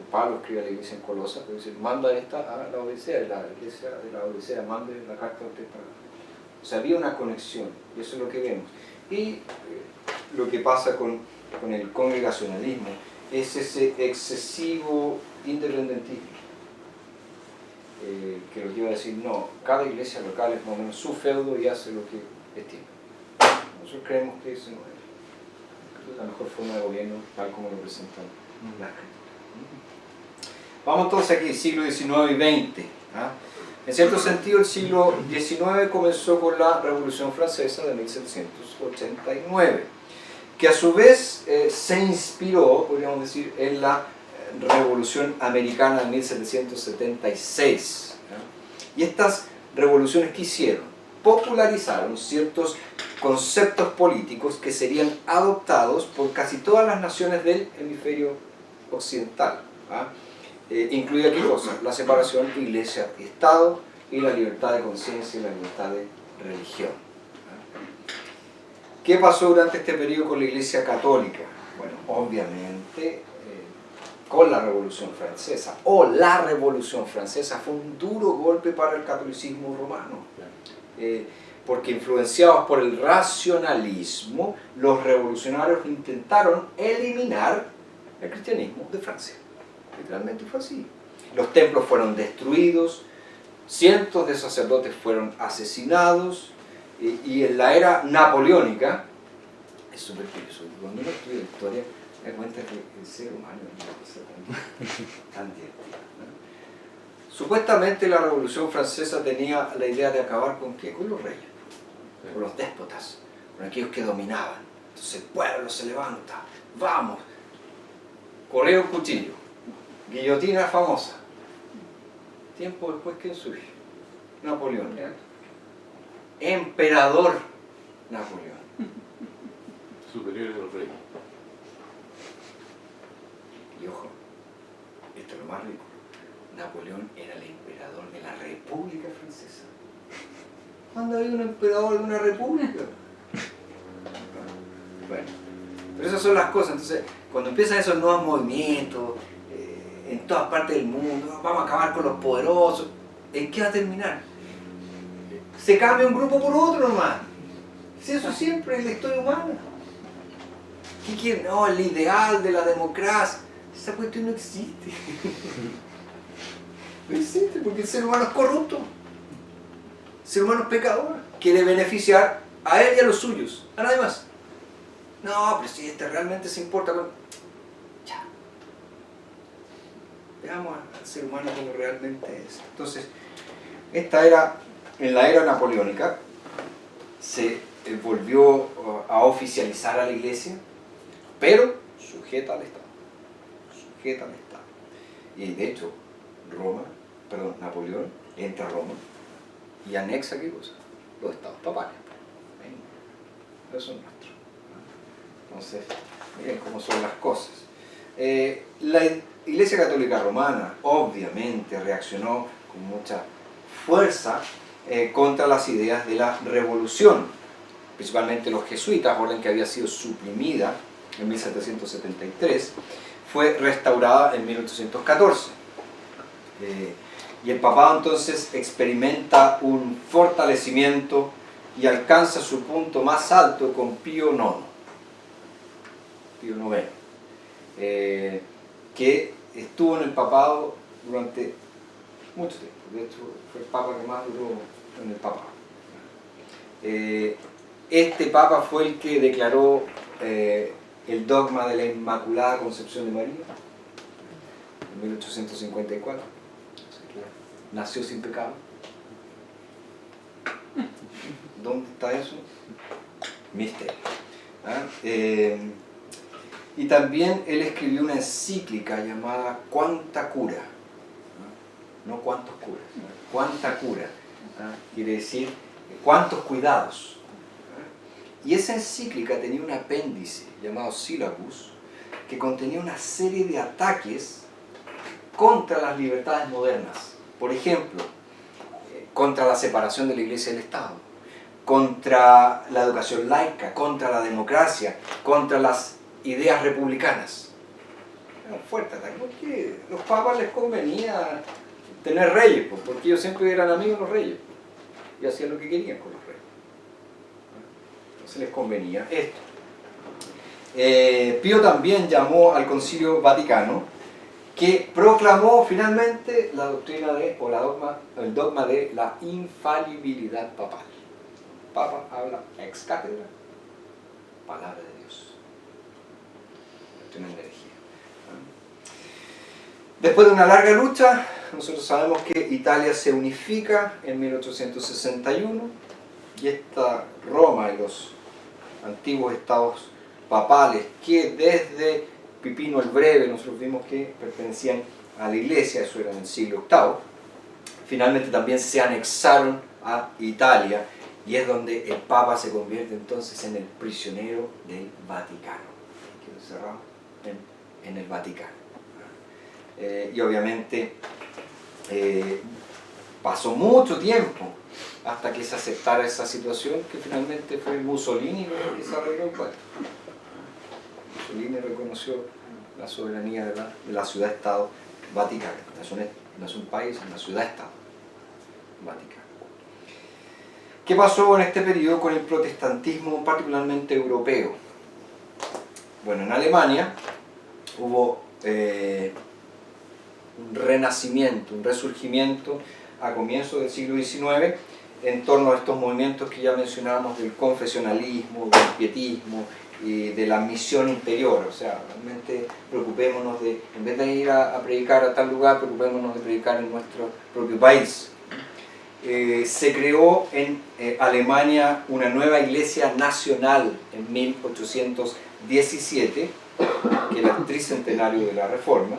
Pablo escribe a la iglesia en Colosas, pero dice, manda esta a la Odisea, y la iglesia de la Odisea mande la carta a usted para... O sea, había una conexión, y eso es lo que vemos. Y lo que pasa con el congregacionalismo es ese excesivo independentismo, que lo que iba a decir, no, cada iglesia local es más o menos su feudo y hace lo que estima. Nosotros creemos que eso no es la mejor forma de gobierno tal como lo presentan las escrituras. Vamos entonces aquí, siglo XIX y XX. En cierto sentido, el siglo XIX comenzó con la Revolución Francesa de 1789, que a su vez se inspiró, podríamos decir, en la Revolución Americana de 1776. Y estas revoluciones que hicieron, popularizaron ciertos conceptos políticos que serían adoptados por casi todas las naciones del hemisferio occidental. incluía qué cosa, la separación iglesia y Estado y la libertad de conciencia y la libertad de religión. ¿Qué pasó durante este periodo con la Iglesia Católica? Bueno, obviamente con la Revolución Francesa, la Revolución Francesa fue un duro golpe para el catolicismo romano, porque influenciados por el racionalismo, los revolucionarios intentaron eliminar el cristianismo de Francia. Literalmente fue así. Los templos fueron destruidos, cientos de sacerdotes fueron asesinados, y en la era napoleónica, es súper curioso, cuando uno estudia historia, me da cuenta que el ser humano es una cosa tan divertida, ¿no? Supuestamente la Revolución Francesa tenía la idea de acabar con ¿qué? Con los reyes, con los déspotas, con aquellos que dominaban. Entonces el pueblo se levanta, vamos, correo un cuchillo, guillotina famosa. Tiempo después, ¿quién surge? Napoleón. Emperador Napoleón. Superior de los reyes. Y ojo, esto es lo más rico. Napoleón era el emperador de la República Francesa. ¿Cuándo había un emperador de una república? Bueno, pero esas son las cosas. Entonces, cuando empiezan esos nuevos movimientos en todas partes del mundo, vamos a acabar con los poderosos, ¿en qué va a terminar? Se cambia un grupo por otro nomás. Si eso siempre es la historia humana. ¿Qué quieren? No, el ideal de la democracia. Esa cuestión no existe. No existe porque el ser humano es corrupto. El ser humano es pecador. Quiere beneficiar a él y a los suyos, a nadie más. No, pero si este realmente se importa con... Ya. Veamos al ser humano como realmente es. Entonces, esta era, en la era napoleónica, se volvió a oficializar a la iglesia, pero sujeta al Estado. Sujeta al Estado. Y de hecho, Napoleón entra a Roma y anexa ¿qué cosa? Los estados papales. Eso es nuestro. Entonces, miren cómo son las cosas. La Iglesia Católica Romana obviamente reaccionó con mucha fuerza contra las ideas de la revolución, principalmente los jesuitas, orden que había sido suprimida en 1773, fue restaurada en 1814. Y el papado entonces experimenta un fortalecimiento y alcanza su punto más alto con Pío IX, que estuvo en el papado durante mucho tiempo. De hecho, fue el papa que más duró en el papado. Este papa fue el que declaró el dogma de la Inmaculada Concepción de María en 1854. Nació sin pecado. ¿Dónde está eso? Misterio. Y también él escribió una encíclica llamada Quanta Cura. No cuántos curas, Quanta Cura. Quiere decir cuántos cuidados. Y esa encíclica tenía un apéndice llamado Syllabus que contenía una serie de ataques contra las libertades modernas. Por ejemplo, contra la separación de la Iglesia y del Estado, contra la educación laica, contra la democracia, contra las ideas republicanas. Era un fuerte ataque, porque a los papas les convenía tener reyes, porque ellos siempre eran amigos de los reyes y hacían lo que querían con los reyes. Entonces les convenía esto. Pío también llamó al Concilio Vaticano, que proclamó finalmente la doctrina el dogma de la infalibilidad papal. El Papa habla ex cátedra, palabra de Dios. Doctrina de herejía. Después de una larga lucha, nosotros sabemos que Italia se unifica en 1861 y esta Roma y los antiguos estados papales que desde Pipino el Breve, nosotros vimos que pertenecían a la iglesia, eso era en el siglo VIII, finalmente también se anexaron a Italia y es donde el Papa se convierte entonces en el prisionero del Vaticano. Quedó encerrado en el Vaticano. y obviamente pasó mucho tiempo hasta que se aceptara esa situación, que finalmente fue Mussolini el que se arregló el cuento. Mussolini reconoció la soberanía de la ciudad-estado Vaticana. No es un país, es una ciudad-estado Vaticana. ¿Qué pasó en este periodo con el protestantismo particularmente europeo? Bueno, en Alemania hubo un renacimiento, un resurgimiento a comienzos del siglo XIX en torno a estos movimientos que ya mencionábamos del confesionalismo, del pietismo y de la misión interior. O sea, realmente preocupémonos de, en vez de ir a predicar a tal lugar, preocupémonos de predicar en nuestro propio país. Se creó en Alemania una nueva iglesia nacional en 1817, que era el tricentenario de la Reforma,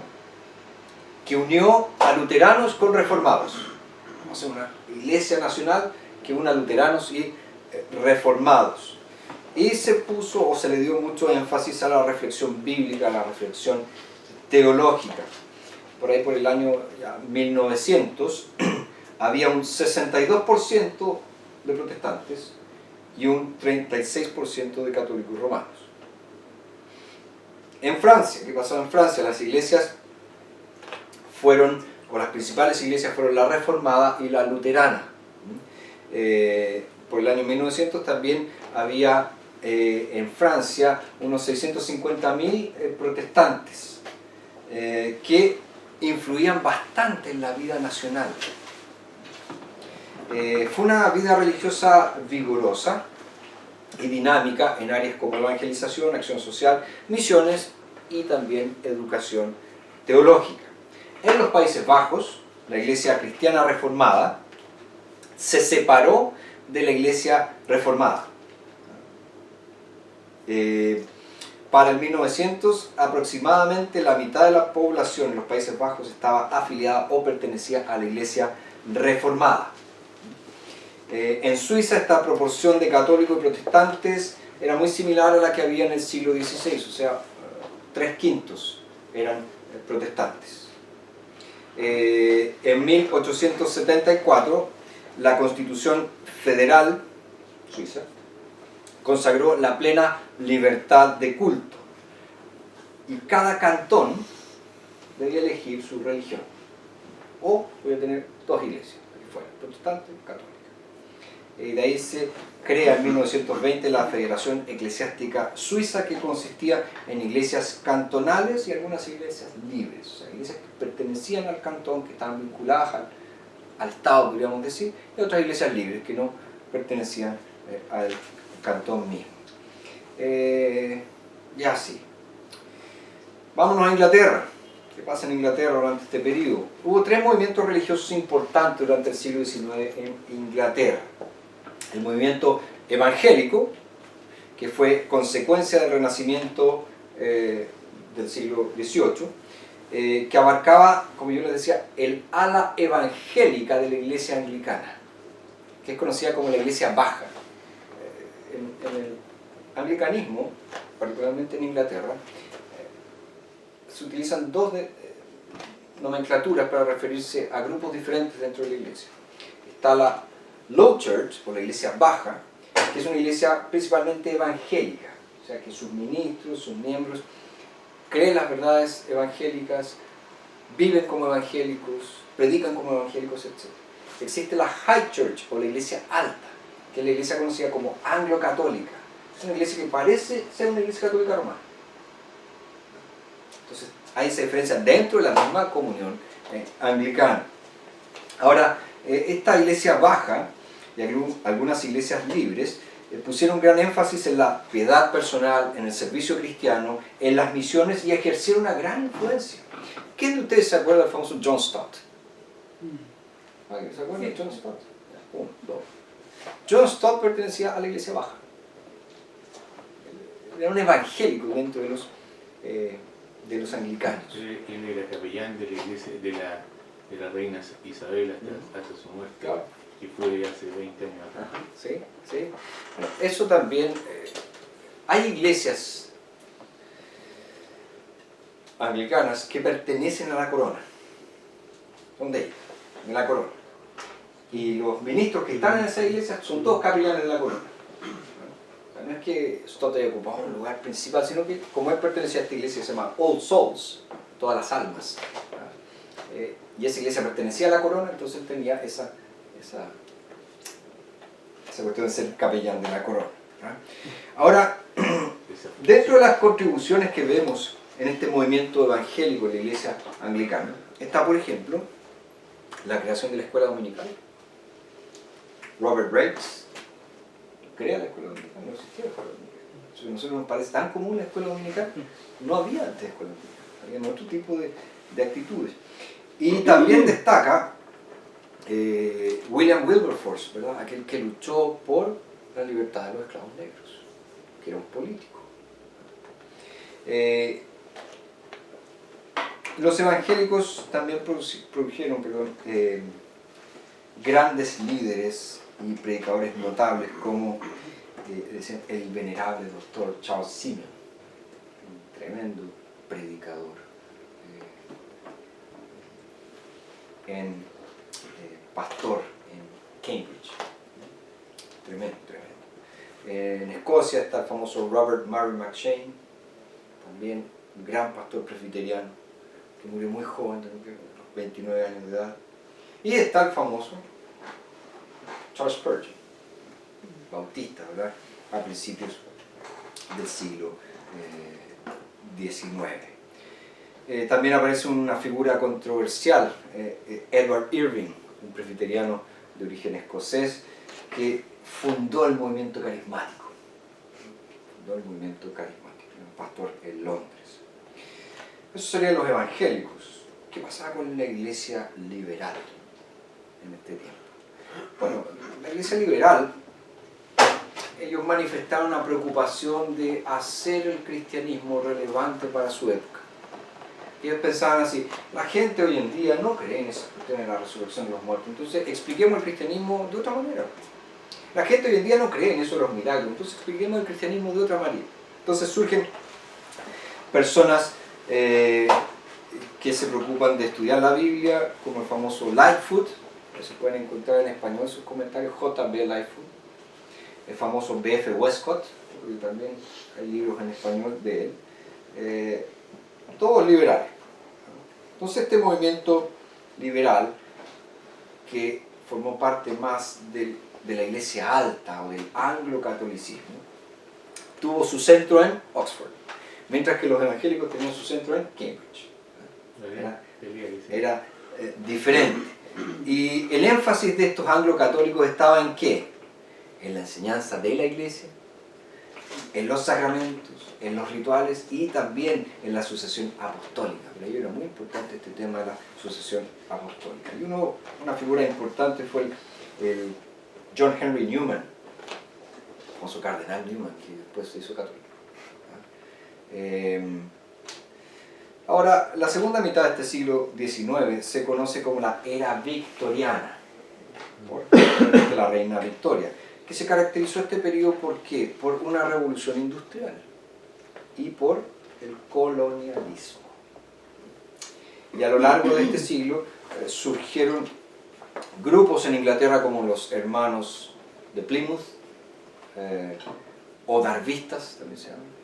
que unió a luteranos con reformados. O sea, una iglesia nacional que une a luteranos y reformados. Y se puso, o se le dio mucho énfasis a la reflexión bíblica, a la reflexión teológica. Por ahí, por el año 1900, había un 62% de protestantes y un 36% de católicos romanos. En Francia, ¿qué pasó en Francia? Las iglesias fueron, o las principales iglesias fueron la reformada y la luterana. Por el año 1900 también había en Francia unos 650.000 protestantes que influían bastante en la vida nacional. Fue una vida religiosa vigorosa y dinámica en áreas como evangelización, acción social, misiones y también educación teológica. En los Países Bajos, la Iglesia Cristiana Reformada se separó de la Iglesia Reformada. Para el 1900, aproximadamente la mitad de la población en los Países Bajos estaba afiliada o pertenecía a la Iglesia Reformada. En Suiza esta proporción de católicos y protestantes era muy similar a la que había en el siglo XVI, o sea, 3/5 eran protestantes. En 1874, la Constitución Federal Suiza consagró la plena libertad de culto y cada cantón debía elegir su religión, o podía tener dos iglesias, que fueran protestante y católica. Y de ahí se crea en 1920 la Federación Eclesiástica Suiza, que consistía en iglesias cantonales y algunas iglesias libres, o sea, iglesias que pertenecían al cantón, que estaban vinculadas al Estado, podríamos decir, y otras iglesias libres que no pertenecían al cantón mismo. Y así. Vámonos a Inglaterra. ¿Qué pasa en Inglaterra durante este periodo? Hubo 3 movimientos religiosos importantes durante el siglo XIX en Inglaterra. El movimiento evangélico, que fue consecuencia del renacimiento del siglo XVIII, que abarcaba, como yo les decía, el ala evangélica de la iglesia anglicana, que es conocida como la iglesia baja. En el anglicanismo, particularmente en Inglaterra, se utilizan 2 nomenclaturas para referirse a grupos diferentes dentro de la iglesia. Está la Low Church, o la iglesia baja, que es una iglesia principalmente evangélica, o sea que sus ministros, sus miembros, creen las verdades evangélicas, viven como evangélicos, predican como evangélicos, etc. Existe la High Church, o la iglesia alta, que es la iglesia conocida como anglo-católica. Es una iglesia que parece ser una iglesia católica romana. Entonces, ahí se diferencia dentro de la misma comunión anglicana. Ahora, esta iglesia baja y algunas iglesias libres pusieron gran énfasis en la piedad personal, en el servicio cristiano, en las misiones y ejercieron una gran influencia. ¿Quién de ustedes se acuerda del famoso John Stott? ¿Se acuerdan de John Stott? 1, 2. John Stott pertenecía a la iglesia baja. Era un evangélico dentro de los anglicanos. Él era capellán de la iglesia de la reina Isabel hasta su muerte, claro, que fue hace 20 años atrás. Sí, sí. Bueno, eso también, hay iglesias anglicanas que pertenecen a la corona. Son de ellas, de la corona. Y los ministros que están en esa iglesia son todos capellanes de la corona. No es que Stott haya ocupado un lugar principal, sino que como él pertenecía a esta iglesia que se llama All Souls, todas las almas, y esa iglesia pertenecía a la corona, entonces tenía esa cuestión de ser capellán de la corona. Ahora, dentro de las contribuciones que vemos en este movimiento evangélico de la iglesia anglicana, está, por ejemplo, la creación de la escuela dominical. Robert Raikes crea la escuela dominical, no existía la escuela dominical. A nosotros nos parece tan común la escuela dominical, no había antes escuela dominical, había otro tipo de actitudes. Y también destaca William Wilberforce, ¿verdad? Aquel que luchó por la libertad de los esclavos negros, que era un político. Los evangélicos también produjeron grandes líderes y predicadores notables como el venerable doctor Charles Simeon, un tremendo predicador, pastor en Cambridge, tremendo. En Escocia está el famoso Robert Murray McCheyne, también un gran pastor presbiteriano que murió muy joven, tenía 29 años de edad. Y está el famoso Charles Spurgeon, bautista, ¿verdad?, a principios del siglo XIX. También aparece una figura controversial, Edward Irving, un presbiteriano de origen escocés que fundó el movimiento carismático. Un pastor en Londres. Esos serían los evangélicos. ¿Qué pasaba con la iglesia liberal en este tiempo? Bueno, la iglesia liberal, ellos manifestaron una preocupación de hacer el cristianismo relevante para su época. Ellos pensaban así: la gente hoy en día no cree en esa cuestión de la resurrección de los muertos, entonces expliquemos el cristianismo de otra manera. La gente hoy en día no cree en eso de los milagros, entonces expliquemos el cristianismo de otra manera. Entonces surgen personas que se preocupan de estudiar la Biblia, como el famoso Lightfoot, que se pueden encontrar en español sus comentarios, J.B. Lightfoot, el famoso B.F. Westcott, porque también hay libros en español de él, todos liberales. Entonces este movimiento liberal, que formó parte más de la iglesia alta o del anglo-catolicismo, tuvo su centro en Oxford, mientras que los evangélicos tenían su centro en Cambridge. Era diferente. Y el énfasis de estos anglo-católicos estaba en ¿qué? En la enseñanza de la iglesia, en los sacramentos, en los rituales y también en la sucesión apostólica. Para ellos era muy importante este tema de la sucesión apostólica. Y una figura importante fue el John Henry Newman, el famoso cardenal Newman, que después se hizo católico. Ahora, la segunda mitad de este siglo XIX se conoce como la era victoriana, por la reina Victoria, que se caracterizó este periodo ¿por qué? Por una revolución industrial y por el colonialismo. Y a lo largo de este siglo surgieron grupos en Inglaterra como los hermanos de Plymouth, o darvistas también se llaman.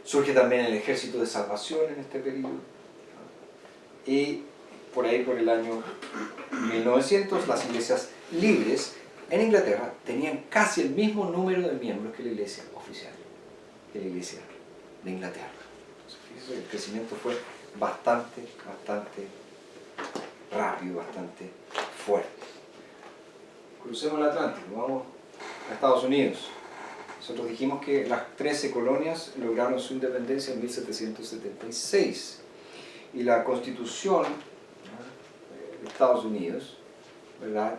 Surge también el Ejército de Salvación en este periodo. Y por ahí, por el año 1900, las iglesias libres en Inglaterra tenían casi el mismo número de miembros que la iglesia oficial, que la iglesia de Inglaterra. Entonces, el crecimiento fue bastante rápido, bastante fuerte. Crucemos el Atlántico, vamos a Estados Unidos. Nosotros dijimos que las 13 colonias lograron su independencia en 1776 y la Constitución de Estados Unidos, ¿verdad?,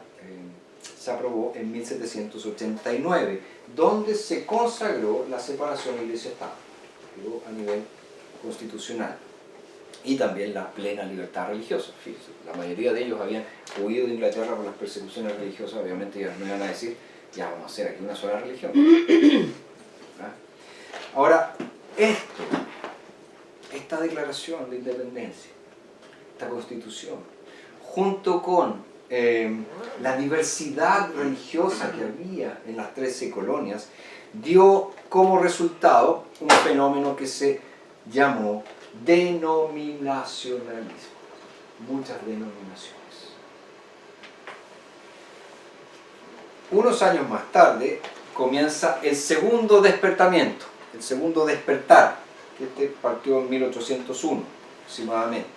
se aprobó en 1789, donde se consagró la separación iglesia-estado a nivel constitucional y también la plena libertad religiosa. Fíjense, la mayoría de ellos habían huido de Inglaterra por las persecuciones religiosas. Obviamente ellos no iban a decir: ya vamos a hacer aquí una sola religión. esta declaración de independencia, esta constitución, junto con la diversidad religiosa que había en las 13 colonias, dio como resultado un fenómeno que se llamó denominacionalismo. Muchas denominaciones. Unos años más tarde comienza el segundo despertamiento, el segundo despertar, que este partió en 1801 aproximadamente,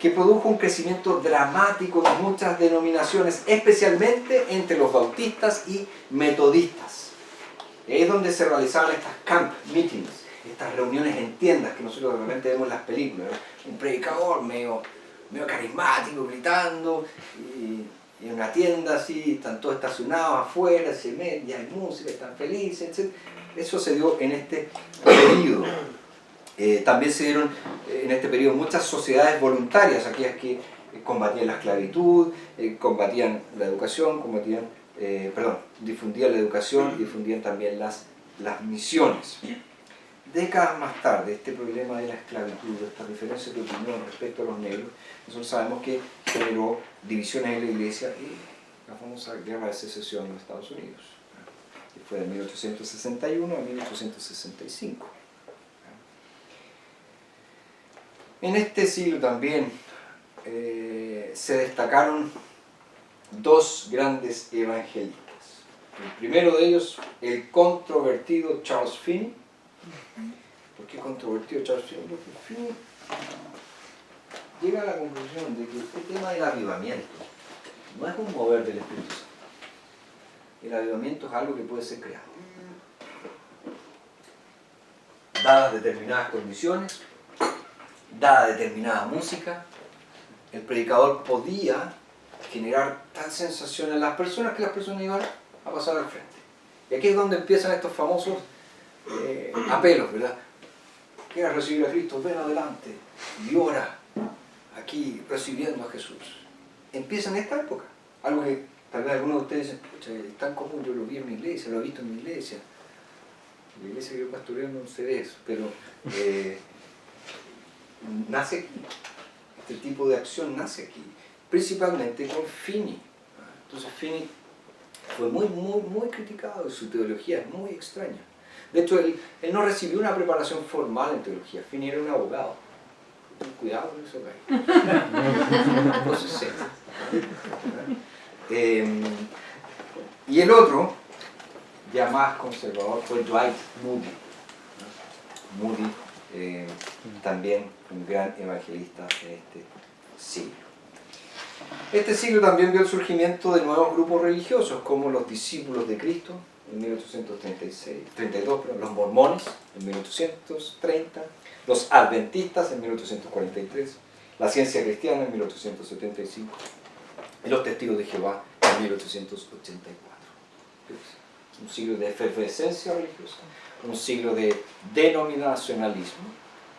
que produjo un crecimiento dramático de muchas denominaciones, especialmente entre los bautistas y metodistas. Y ahí es donde se realizaban estas camp meetings, estas reuniones en tiendas que nosotros de repente vemos en las películas, ¿no? Un predicador medio carismático gritando, y en una tienda así, están todos estacionados afuera, se meten, ya hay música, están felices, etc. Eso se dio en este periodo. También se dieron en este periodo muchas sociedades voluntarias, aquellas que combatían la esclavitud, combatían la educación, difundían la educación, difundían también las misiones. Décadas más tarde, este problema de la esclavitud, estas diferencias de opinión respecto a los negros, nosotros sabemos que generó divisiones en la iglesia y la famosa guerra de secesión en los Estados Unidos, que fue de 1861 a 1865. En este siglo también se destacaron dos grandes evangelistas. El primero de ellos, el controvertido Charles Finney. ¿Por qué controvertido Charles Finney? Porque Finney llega a la conclusión de que este tema del avivamiento no es un mover del Espíritu Santo. El avivamiento es algo que puede ser creado. Dadas determinadas condiciones, dada determinada música, el predicador podía generar tal sensación en las personas que las personas iban a pasar al frente. Y aquí es donde empiezan estos famosos apelos, ¿verdad? ¿Quieres recibir a Cristo? Ven adelante y ora aquí recibiendo a Jesús. Empieza en esta época. Algo que tal vez algunos de ustedes dicen, pucha, es tan común, yo lo vi en mi iglesia, lo he visto en mi iglesia. En la iglesia que yo pastoreo no se ve eso, pero nace aquí. Este tipo de acción nace aquí, principalmente con Finney. Entonces Finney fue muy criticado y su teología es muy extraña. De hecho, él no recibió una preparación formal en teología. Finney era un abogado. Cuidado con eso, entonces, y el otro, ya más conservador, fue Dwight Moody. Moody, también un gran evangelista en este siglo. Este siglo también vio el surgimiento de nuevos grupos religiosos, como los discípulos de Cristo, en 1832, los mormones, en 1830, los adventistas, en 1843, la ciencia cristiana, en 1875, y los testigos de Jehová, en 1884. Un siglo de efervescencia religiosa, un siglo de denominacionalismo,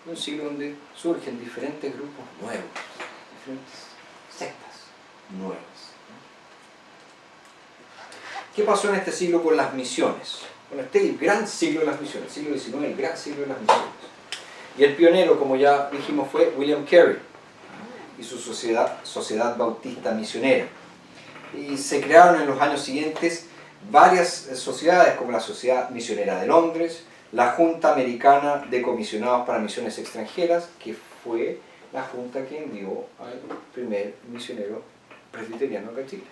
un siglo donde surgen diferentes grupos nuevos, diferentes sectas nuevas. ¿Qué pasó en este siglo con las misiones? Bueno, este es el gran siglo de las misiones, el siglo XIX, el gran siglo de las misiones. Y el pionero, como ya dijimos, fue William Carey y su Sociedad Bautista Misionera. Y se crearon en los años siguientes varias sociedades, como la Sociedad Misionera de Londres, la Junta Americana de Comisionados para Misiones Extranjeras, que fue la junta que envió al primer misionero presbiteriano acá en Chile.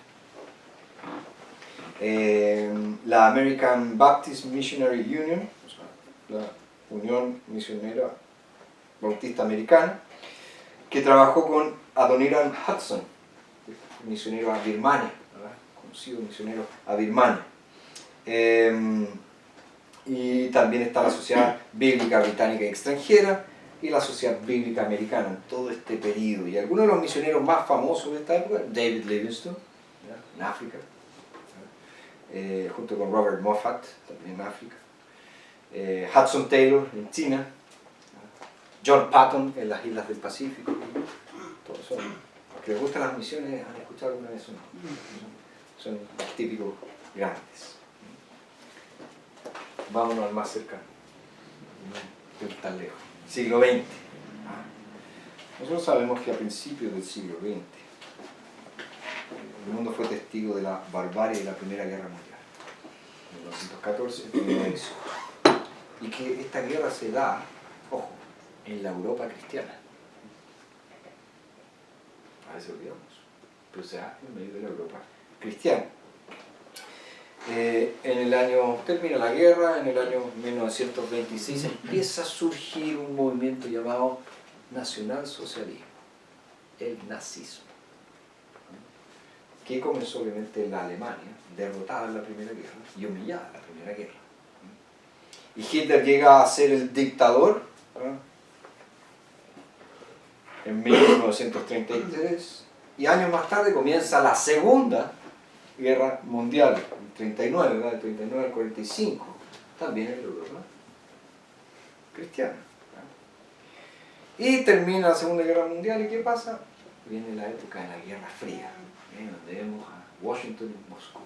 La American Baptist Missionary Union, o sea, la Unión Misionera Bautista Americana, que trabajó con Adoniram Hudson, misionero a Birmania, ¿verdad? Conocido misionero a Birmania. Y también está la Sociedad Bíblica Británica y Extranjera y la Sociedad Bíblica Americana en todo este periodo. Y algunos de los misioneros más famosos de esta época, David Livingstone, ¿verdad? En África, junto con Robert Moffat, también en África, Hudson Taylor en China, ¿verdad? John Patton en las islas del Pacífico. Todos son, los que les gustan las misiones, ¿han escuchado alguna vez? Son típicos grandes. Vámonos al más cercano, no tan lejos. Siglo XX. Nosotros sabemos que a principios del siglo XX el mundo fue testigo de la barbarie de la Primera Guerra Mundial, 1914 y 1918, y que esta guerra se da, ojo, en la Europa cristiana. A veces olvidamos, pero se da en medio de la Europa cristiana. En el año, termina la guerra, en el año 1926 empieza a surgir un movimiento llamado nacionalsocialismo, el nazismo, que comenzó obviamente en la Alemania, derrotada en la Primera Guerra y humillada en la Primera Guerra. Y Hitler llega a ser el dictador en 1933, y años más tarde comienza la Segunda Guerra Mundial, el 39, ¿verdad? Del 39 al 45, también en Europa cristiana. Y termina la Segunda Guerra Mundial, ¿y qué pasa? Viene la época de la Guerra Fría, donde vemos a Washington y Moscú.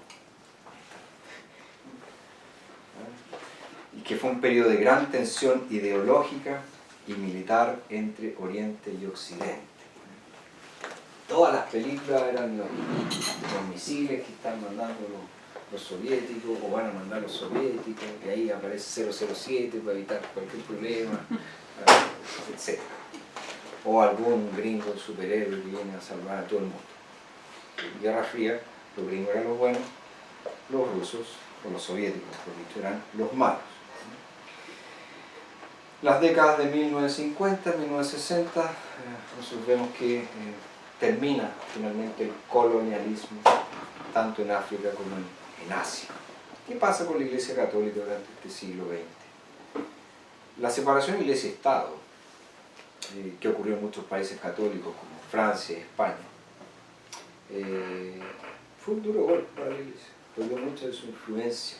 Y que fue un periodo de gran tensión ideológica y militar entre Oriente y Occidente. Todas las películas eran los misiles que están mandando los soviéticos, o van a mandar los soviéticos, que ahí aparece 007 para evitar cualquier problema, etc. O algún gringo superhéroe que viene a salvar a todo el mundo. Guerra Fría, los gringos eran los buenos, los rusos, o los soviéticos, por dicho, eran los malos. Las décadas de 1950, 1960, nosotros vemos que termina finalmente el colonialismo, tanto en África como en Asia. ¿Qué pasa con la Iglesia Católica durante este siglo XX? La separación Iglesia-Estado, que ocurrió en muchos países católicos como Francia y España, fue un duro golpe para la Iglesia, perdió mucha de su influencia.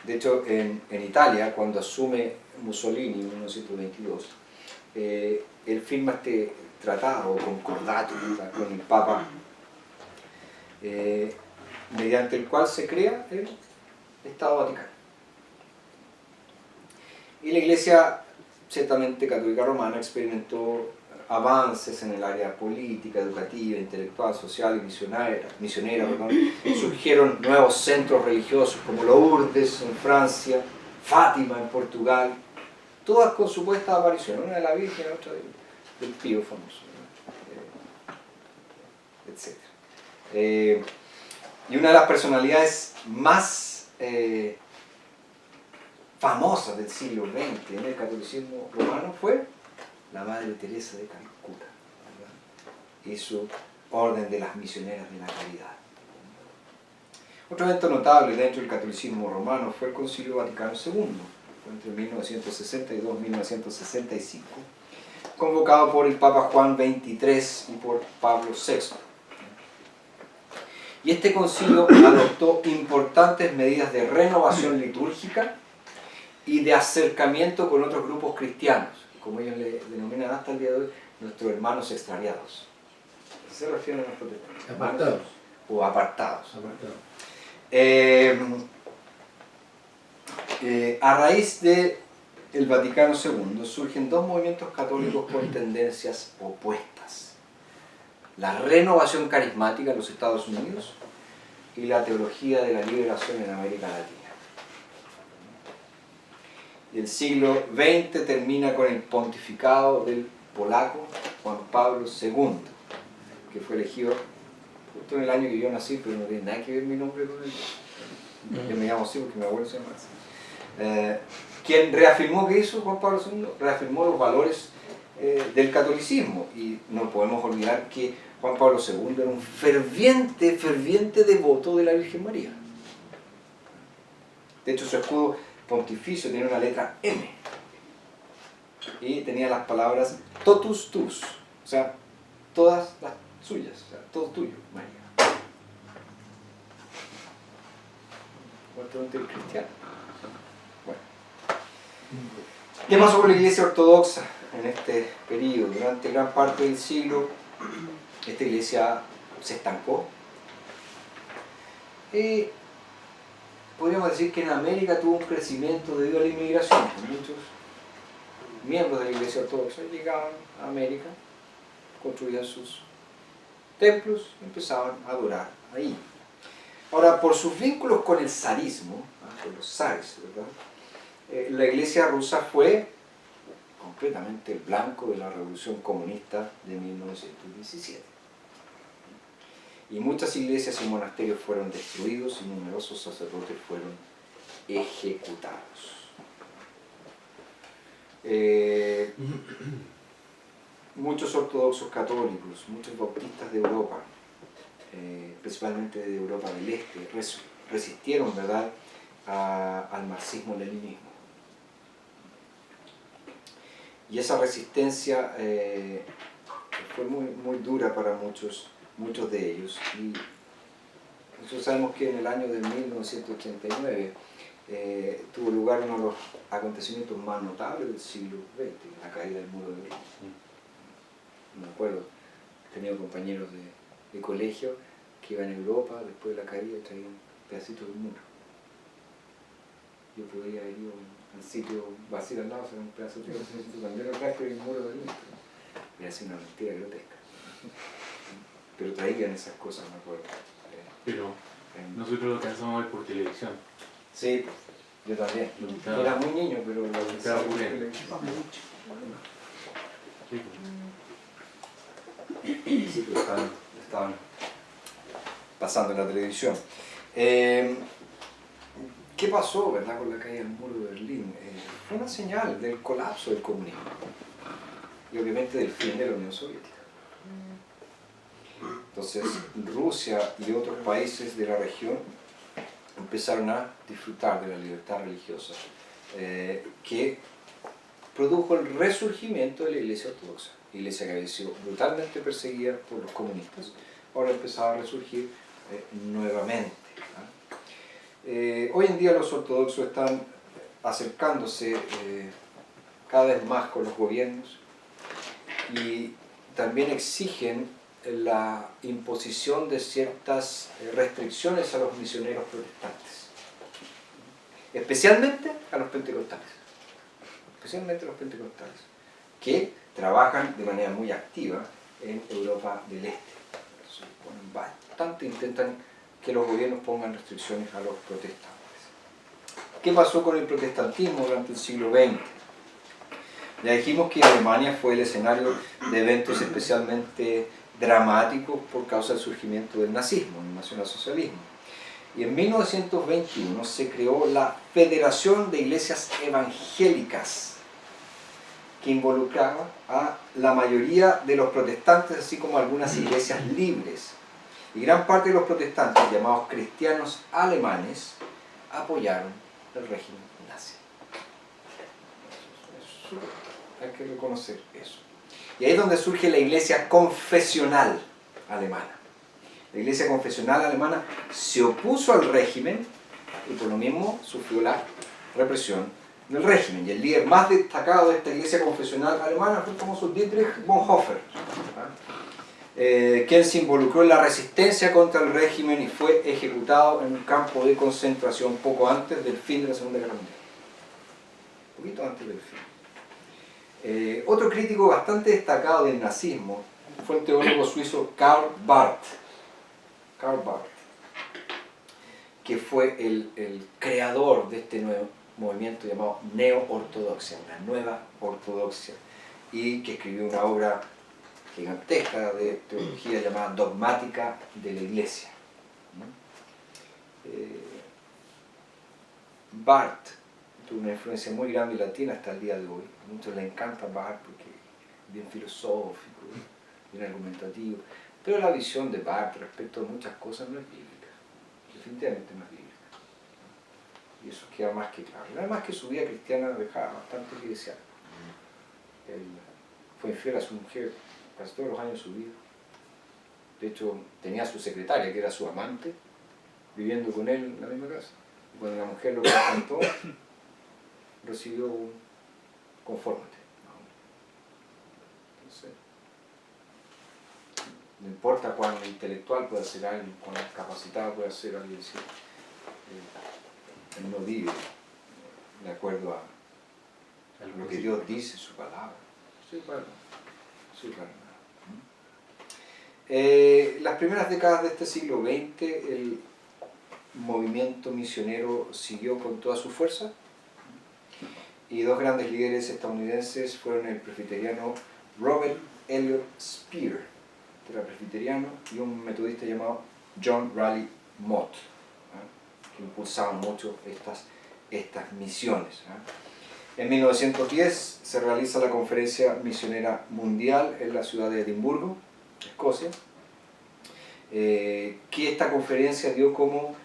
De hecho, en Italia, cuando asume Mussolini en 1922, él firma este tratado o concordato con el Papa, mediante el cual se crea el Estado Vaticano. Y la Iglesia, ciertamente católica romana, experimentó avances en el área política, educativa, intelectual, social y misionera. Surgieron nuevos centros religiosos como Lourdes en Francia, Fátima en Portugal, todas con supuesta aparición, una de la Virgen, otra del Pío famoso, etc. Y una de las personalidades más famosas del siglo XX en el catolicismo romano fue la Madre Teresa de Calcuta, ¿verdad? Y su orden de las misioneras de la caridad. Otro evento notable dentro del catolicismo romano fue el Concilio Vaticano II, fue entre 1962 y 1965, convocado por el Papa Juan XXIII y por Pablo VI. Y este concilio adoptó importantes medidas de renovación litúrgica y de acercamiento con otros grupos cristianos, como ellos le denominan hasta el día de hoy, nuestros hermanos extraviados. Se refieren a nuestros hermanos Apartados. o apartados. A raíz del Vaticano II surgen dos movimientos católicos con tendencias opuestas: la renovación carismática en los Estados Unidos y la teología de la liberación en América Latina. Y el siglo XX termina con el pontificado del polaco Juan Pablo II, que fue elegido justo en el año que yo nací, pero no tiene nada que ver mi nombre con él. Yo me llamo así porque mi abuelo se llama así. Quien reafirmó, ¿qué hizo Juan Pablo II? Reafirmó los valores del catolicismo, y no podemos olvidar que Juan Pablo II era un ferviente devoto de la Virgen María. De hecho, su escudo pontificio tenía una letra M y tenía las palabras totus tus, o sea, todas las suyas, o sea, todo tuyo, María. Fuertemente cristiano. Bueno. ¿Qué pasó con la Iglesia Ortodoxa en este periodo? Durante gran parte del siglo, esta iglesia se estancó. Y podríamos decir que en América tuvo un crecimiento debido a la inmigración. Muchos miembros de la Iglesia Ortodoxa llegaban a América, construían sus templos y empezaban a adorar ahí. Ahora, por sus vínculos con el zarismo, con los zares, ¿verdad? La Iglesia rusa fue completamente el blanco de la Revolución Comunista de 1917. Y muchas iglesias y monasterios fueron destruidos y numerosos sacerdotes fueron ejecutados. Muchos ortodoxos católicos, muchos bautistas de Europa, principalmente de Europa del Este, resistieron, ¿verdad?, al marxismo-leninismo. Y esa resistencia fue muy dura para muchos de ellos. Y nosotros sabemos que en el año de 1989 tuvo lugar uno de los acontecimientos más notables del siglo XX, la caída del muro de Berlín. Me acuerdo, he tenido compañeros de colegio que iban a Europa después de la caída y traían pedacitos del muro. Yo podría ir al sitio vacío al lado, hacer un pedazo de sitio también lo traje el muro de Berlín. Era así una mentira grotesca. Pero traían esas cosas, me acuerdo. Pero nosotros lo alcanzamos a ver por televisión. Sí, yo también. Claro. Era muy niño, pero lo Estaba alcancé a ver. ocurriendo. Sí, Sí, pero estaban pasando en la televisión. ¿Qué pasó, verdad, con la caída del muro de Berlín? Fue una señal del colapso del comunismo y obviamente del fin de la Unión Soviética. Entonces Rusia y otros países de la región empezaron a disfrutar de la libertad religiosa que produjo el resurgimiento de la Iglesia Ortodoxa. La Iglesia que había sido brutalmente perseguida por los comunistas, ahora empezaba a resurgir nuevamente. Hoy en día los ortodoxos están acercándose cada vez más con los gobiernos y también exigen la imposición de ciertas restricciones a los misioneros protestantes, especialmente a los pentecostales, que trabajan de manera muy activa en Europa del Este. Bastante intentan que los gobiernos pongan restricciones a los protestantes. ¿Qué pasó con el protestantismo durante el siglo XX? Ya dijimos que Alemania fue el escenario de eventos especialmente dramáticos por causa del surgimiento del nazismo, el nacionalsocialismo. Y en 1921 se creó la Federación de Iglesias Evangélicas, que involucraba a la mayoría de los protestantes, así como algunas iglesias libres. Y gran parte de los protestantes, llamados cristianos alemanes, apoyaron el régimen nazi. Hay que reconocer eso. Y ahí es donde surge la iglesia confesional alemana. La iglesia confesional alemana se opuso al régimen y por lo mismo sufrió la represión del régimen. Y el líder más destacado de esta iglesia confesional alemana fue el famoso Dietrich Bonhoeffer, quien se involucró en la resistencia contra el régimen y fue ejecutado en un campo de concentración poco antes del fin de la Segunda Guerra Mundial. Un poquito antes del fin. Otro crítico bastante destacado del nazismo fue el teólogo suizo Karl Barth, que fue el creador de este nuevo movimiento llamado neo-ortodoxia, una nueva ortodoxia, y que escribió una obra gigantesca de teología llamada Dogmática de la Iglesia. Barth tuvo una influencia muy grande y latina hasta el día de hoy. A muchos les encanta Barth porque es bien filosófico, bien argumentativo, pero la visión de Barth respecto a muchas cosas no es bíblica, definitivamente no es bíblica. Y eso queda más que claro. Además que su vida cristiana dejaba bastante que desear. Él fue infiel a su mujer casi todos los años de su vida. De hecho, tenía a su secretaria, que era su amante, viviendo con él en la misma casa. Y cuando la mujer lo confrontó, recibió un confórmate. Entonces, no importa cuán intelectual pueda ser alguien, cuán capacitado pueda ser alguien, ¿sí? Él no vive de acuerdo a lo que Dios dice en su palabra. Súper. Las primeras décadas de este siglo XX, el movimiento misionero siguió con toda su fuerza y dos grandes líderes estadounidenses fueron el presbiteriano Robert Elliot Spear, que era presbiteriano, y un metodista llamado John Raleigh Mott, que impulsaban mucho estas misiones. En 1910 se realiza la Conferencia Misionera Mundial en la ciudad de Edimburgo, Escocia, que esta conferencia dio como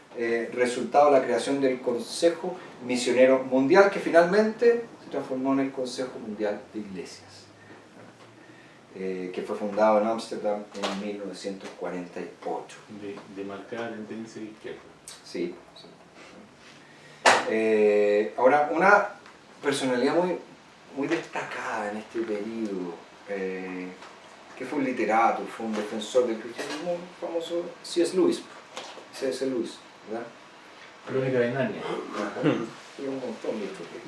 resultado la creación del Consejo Misionero Mundial, que finalmente se transformó en el Consejo Mundial de Iglesias, que fue fundado en Ámsterdam en 1948. De marcada tendencia izquierda. Sí. Ahora, una personalidad muy destacada en este periodo, que fue un literato, fue un defensor del cristianismo, famoso C.S. Lewis, ¿verdad? Crónica de Narnia. Y un montón de estos libros.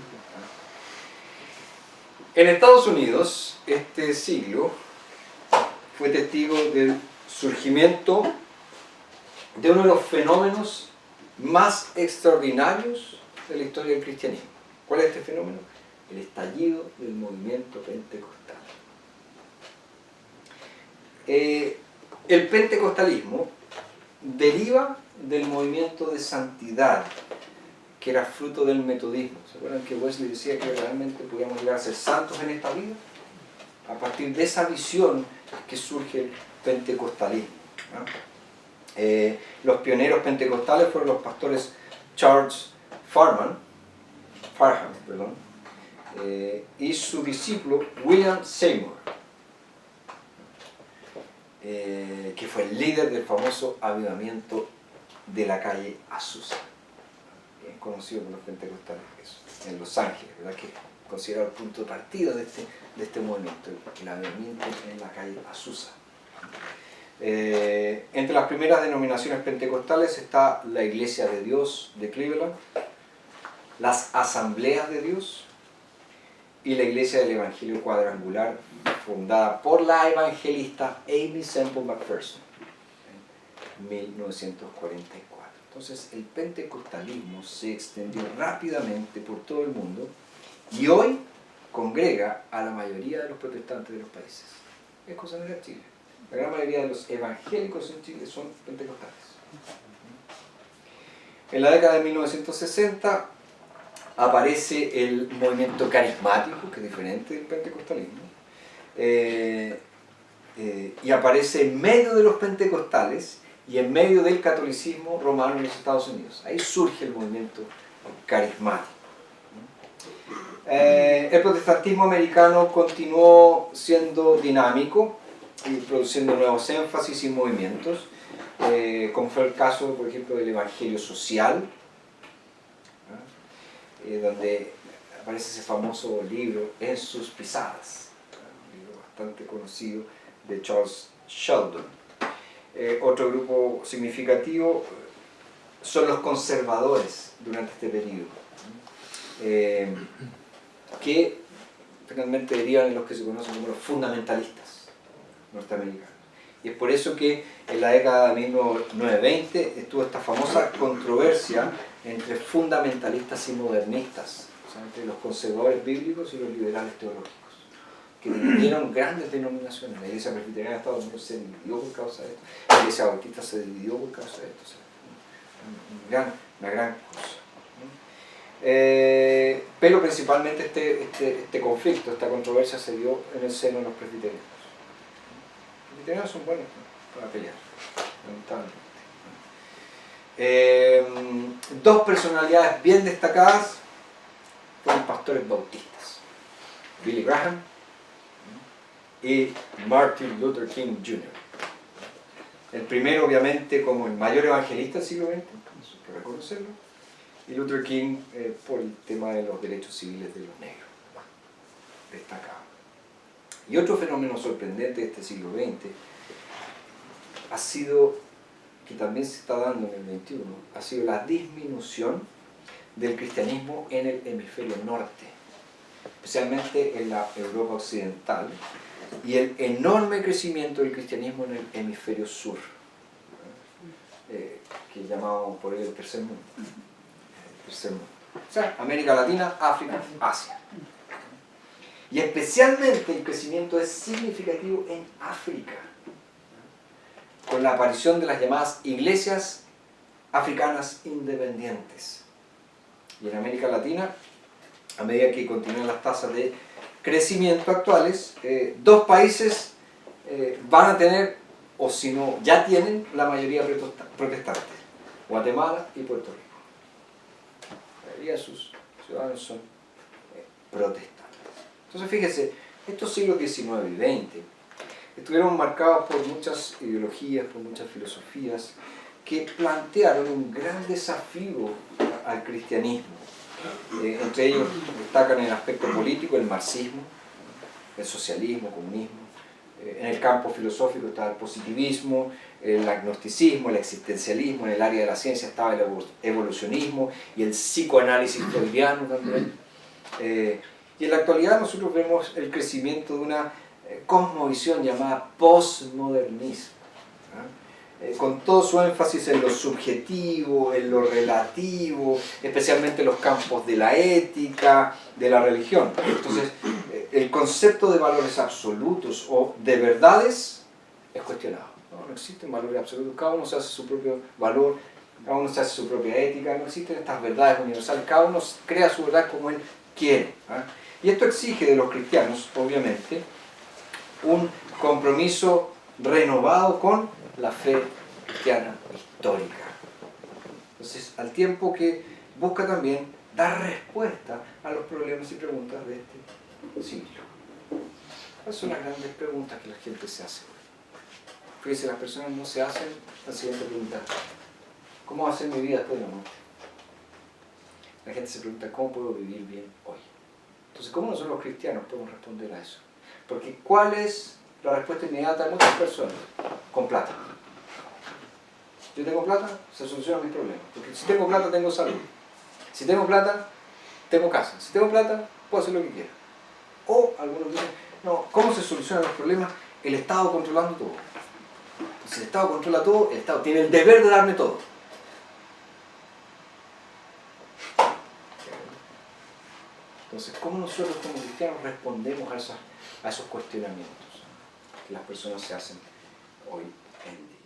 En Estados Unidos, este siglo fue testigo del surgimiento de uno de los fenómenos más extraordinarios de la historia del cristianismo. ¿Cuál es este fenómeno? El estallido del movimiento pentecostal. El pentecostalismo deriva del movimiento de santidad, que era fruto del metodismo. ¿Se acuerdan que Wesley decía que realmente podíamos llegar a ser santos en esta vida? A partir de esa visión que surge el pentecostalismo, ¿no? Los pioneros pentecostales fueron los pastores Charles Farham, y su discípulo William Seymour, que fue el líder del famoso avivamiento de la calle Azusa, bien conocido por los pentecostales en Los Ángeles, ¿verdad? Que es considerado el punto de partida de este movimiento, el avivamiento en la calle Azusa. Entre las primeras denominaciones pentecostales está la Iglesia de Dios de Cleveland, las Asambleas de Dios y la Iglesia del Evangelio Cuadrangular, fundada por la evangelista Aimee Semple McPherson en 1944. Entonces el pentecostalismo se extendió rápidamente por todo el mundo y hoy congrega a la mayoría de los protestantes de los países. Es cosa de Chile. La gran mayoría de los evangélicos en Chile son pentecostales. En la década de 1960 aparece el movimiento carismático, que es diferente del pentecostalismo, y aparece en medio de los pentecostales y en medio del catolicismo romano en los Estados Unidos. Ahí surge el movimiento carismático. El protestantismo americano continuó siendo dinámico y produciendo nuevos énfasis y movimientos, como fue el caso, por ejemplo, del Evangelio Social, donde aparece ese famoso libro En sus pisadas, un libro bastante conocido de Charles Sheldon. Otro grupo significativo son los conservadores durante este periodo, que finalmente derivan en los que se conocen como los fundamentalistas norteamericanos. Y es por eso que en la década de 1920 estuvo esta famosa controversia entre fundamentalistas y modernistas, o sea, entre los conservadores bíblicos y los liberales teológicos, que dividieron grandes denominaciones. La Iglesia Presbiteriana de Estados Unidos se dividió por causa de esto, la Iglesia Bautista se dividió por causa de esto, o sea, una gran cosa. Pero principalmente este conflicto, esta controversia se dio en el seno de los presbiterianos. Los presbiterianos son buenos para pelear, lamentablemente. Dos personalidades bien destacadas fueron pastores bautistas, Billy Graham y Martin Luther King Jr. El primero, obviamente, como el mayor evangelista del siglo XX, eso hay que reconocerlo, y Luther King por el tema de los derechos civiles de los negros, destacado. Y otro fenómeno sorprendente de este siglo XX ha sido, que también se está dando en el XXI, ha sido la disminución del cristianismo en el hemisferio norte. especialmente en la Europa occidental, y el enorme crecimiento del cristianismo en el hemisferio sur, que llamamos por él el tercer mundo. O sea, América Latina, África, Asia. Y especialmente el crecimiento es significativo en África, con la aparición de las llamadas iglesias africanas independientes. Y en América Latina, a medida que continúan las tasas de crecimiento actuales, dos países van a tener, o si no, ya tienen la mayoría protestante: Guatemala y Puerto Rico. La mayoría de sus ciudadanos son protestantes. Entonces fíjese, estos siglos XIX y XX estuvieron marcados por muchas ideologías, por muchas filosofías que plantearon un gran desafío al cristianismo. Entre ellos destacan en el aspecto político el marxismo, el socialismo, el comunismo. En el campo filosófico estaba el positivismo, el agnosticismo, el existencialismo. En el área de la ciencia estaba el evolucionismo y el psicoanálisis freudiano también. Y en la actualidad nosotros vemos el crecimiento de una cosmovisión llamada postmodernismo, con todo su énfasis en lo subjetivo, en lo relativo, especialmente en los campos de la ética, de la religión. Entonces, el concepto de valores absolutos o de verdades es cuestionado. No existen valores absolutos, cada uno se hace su propio valor, cada uno se hace su propia ética, no existen estas verdades universales, cada uno crea su verdad como él quiere. Y esto exige de los cristianos, obviamente, un compromiso renovado con la fe cristiana histórica. Entonces, al tiempo que busca también dar respuesta a los problemas y preguntas de este siglo. Esas son las grandes preguntas que la gente se hace. Fíjense, las personas no se hacen la siguiente pregunta: ¿cómo va a ser mi vida después de la muerte? La gente se pregunta: ¿cómo puedo vivir bien hoy? Entonces, ¿cómo nosotros los cristianos podemos responder a eso? Porque ¿cuál es la respuesta inmediata de muchas personas? Con plata. Yo tengo plata, se solucionan mis problemas. Porque si tengo plata, tengo salud. Si tengo plata, tengo casa. Si tengo plata, puedo hacer lo que quiera. O algunos dicen: no, ¿cómo se solucionan los problemas? El Estado controlando todo. Si el Estado controla todo, el Estado tiene el deber de darme todo. Entonces, ¿cómo nosotros como cristianos respondemos a esos cuestionamientos que las personas se hacen hoy en día?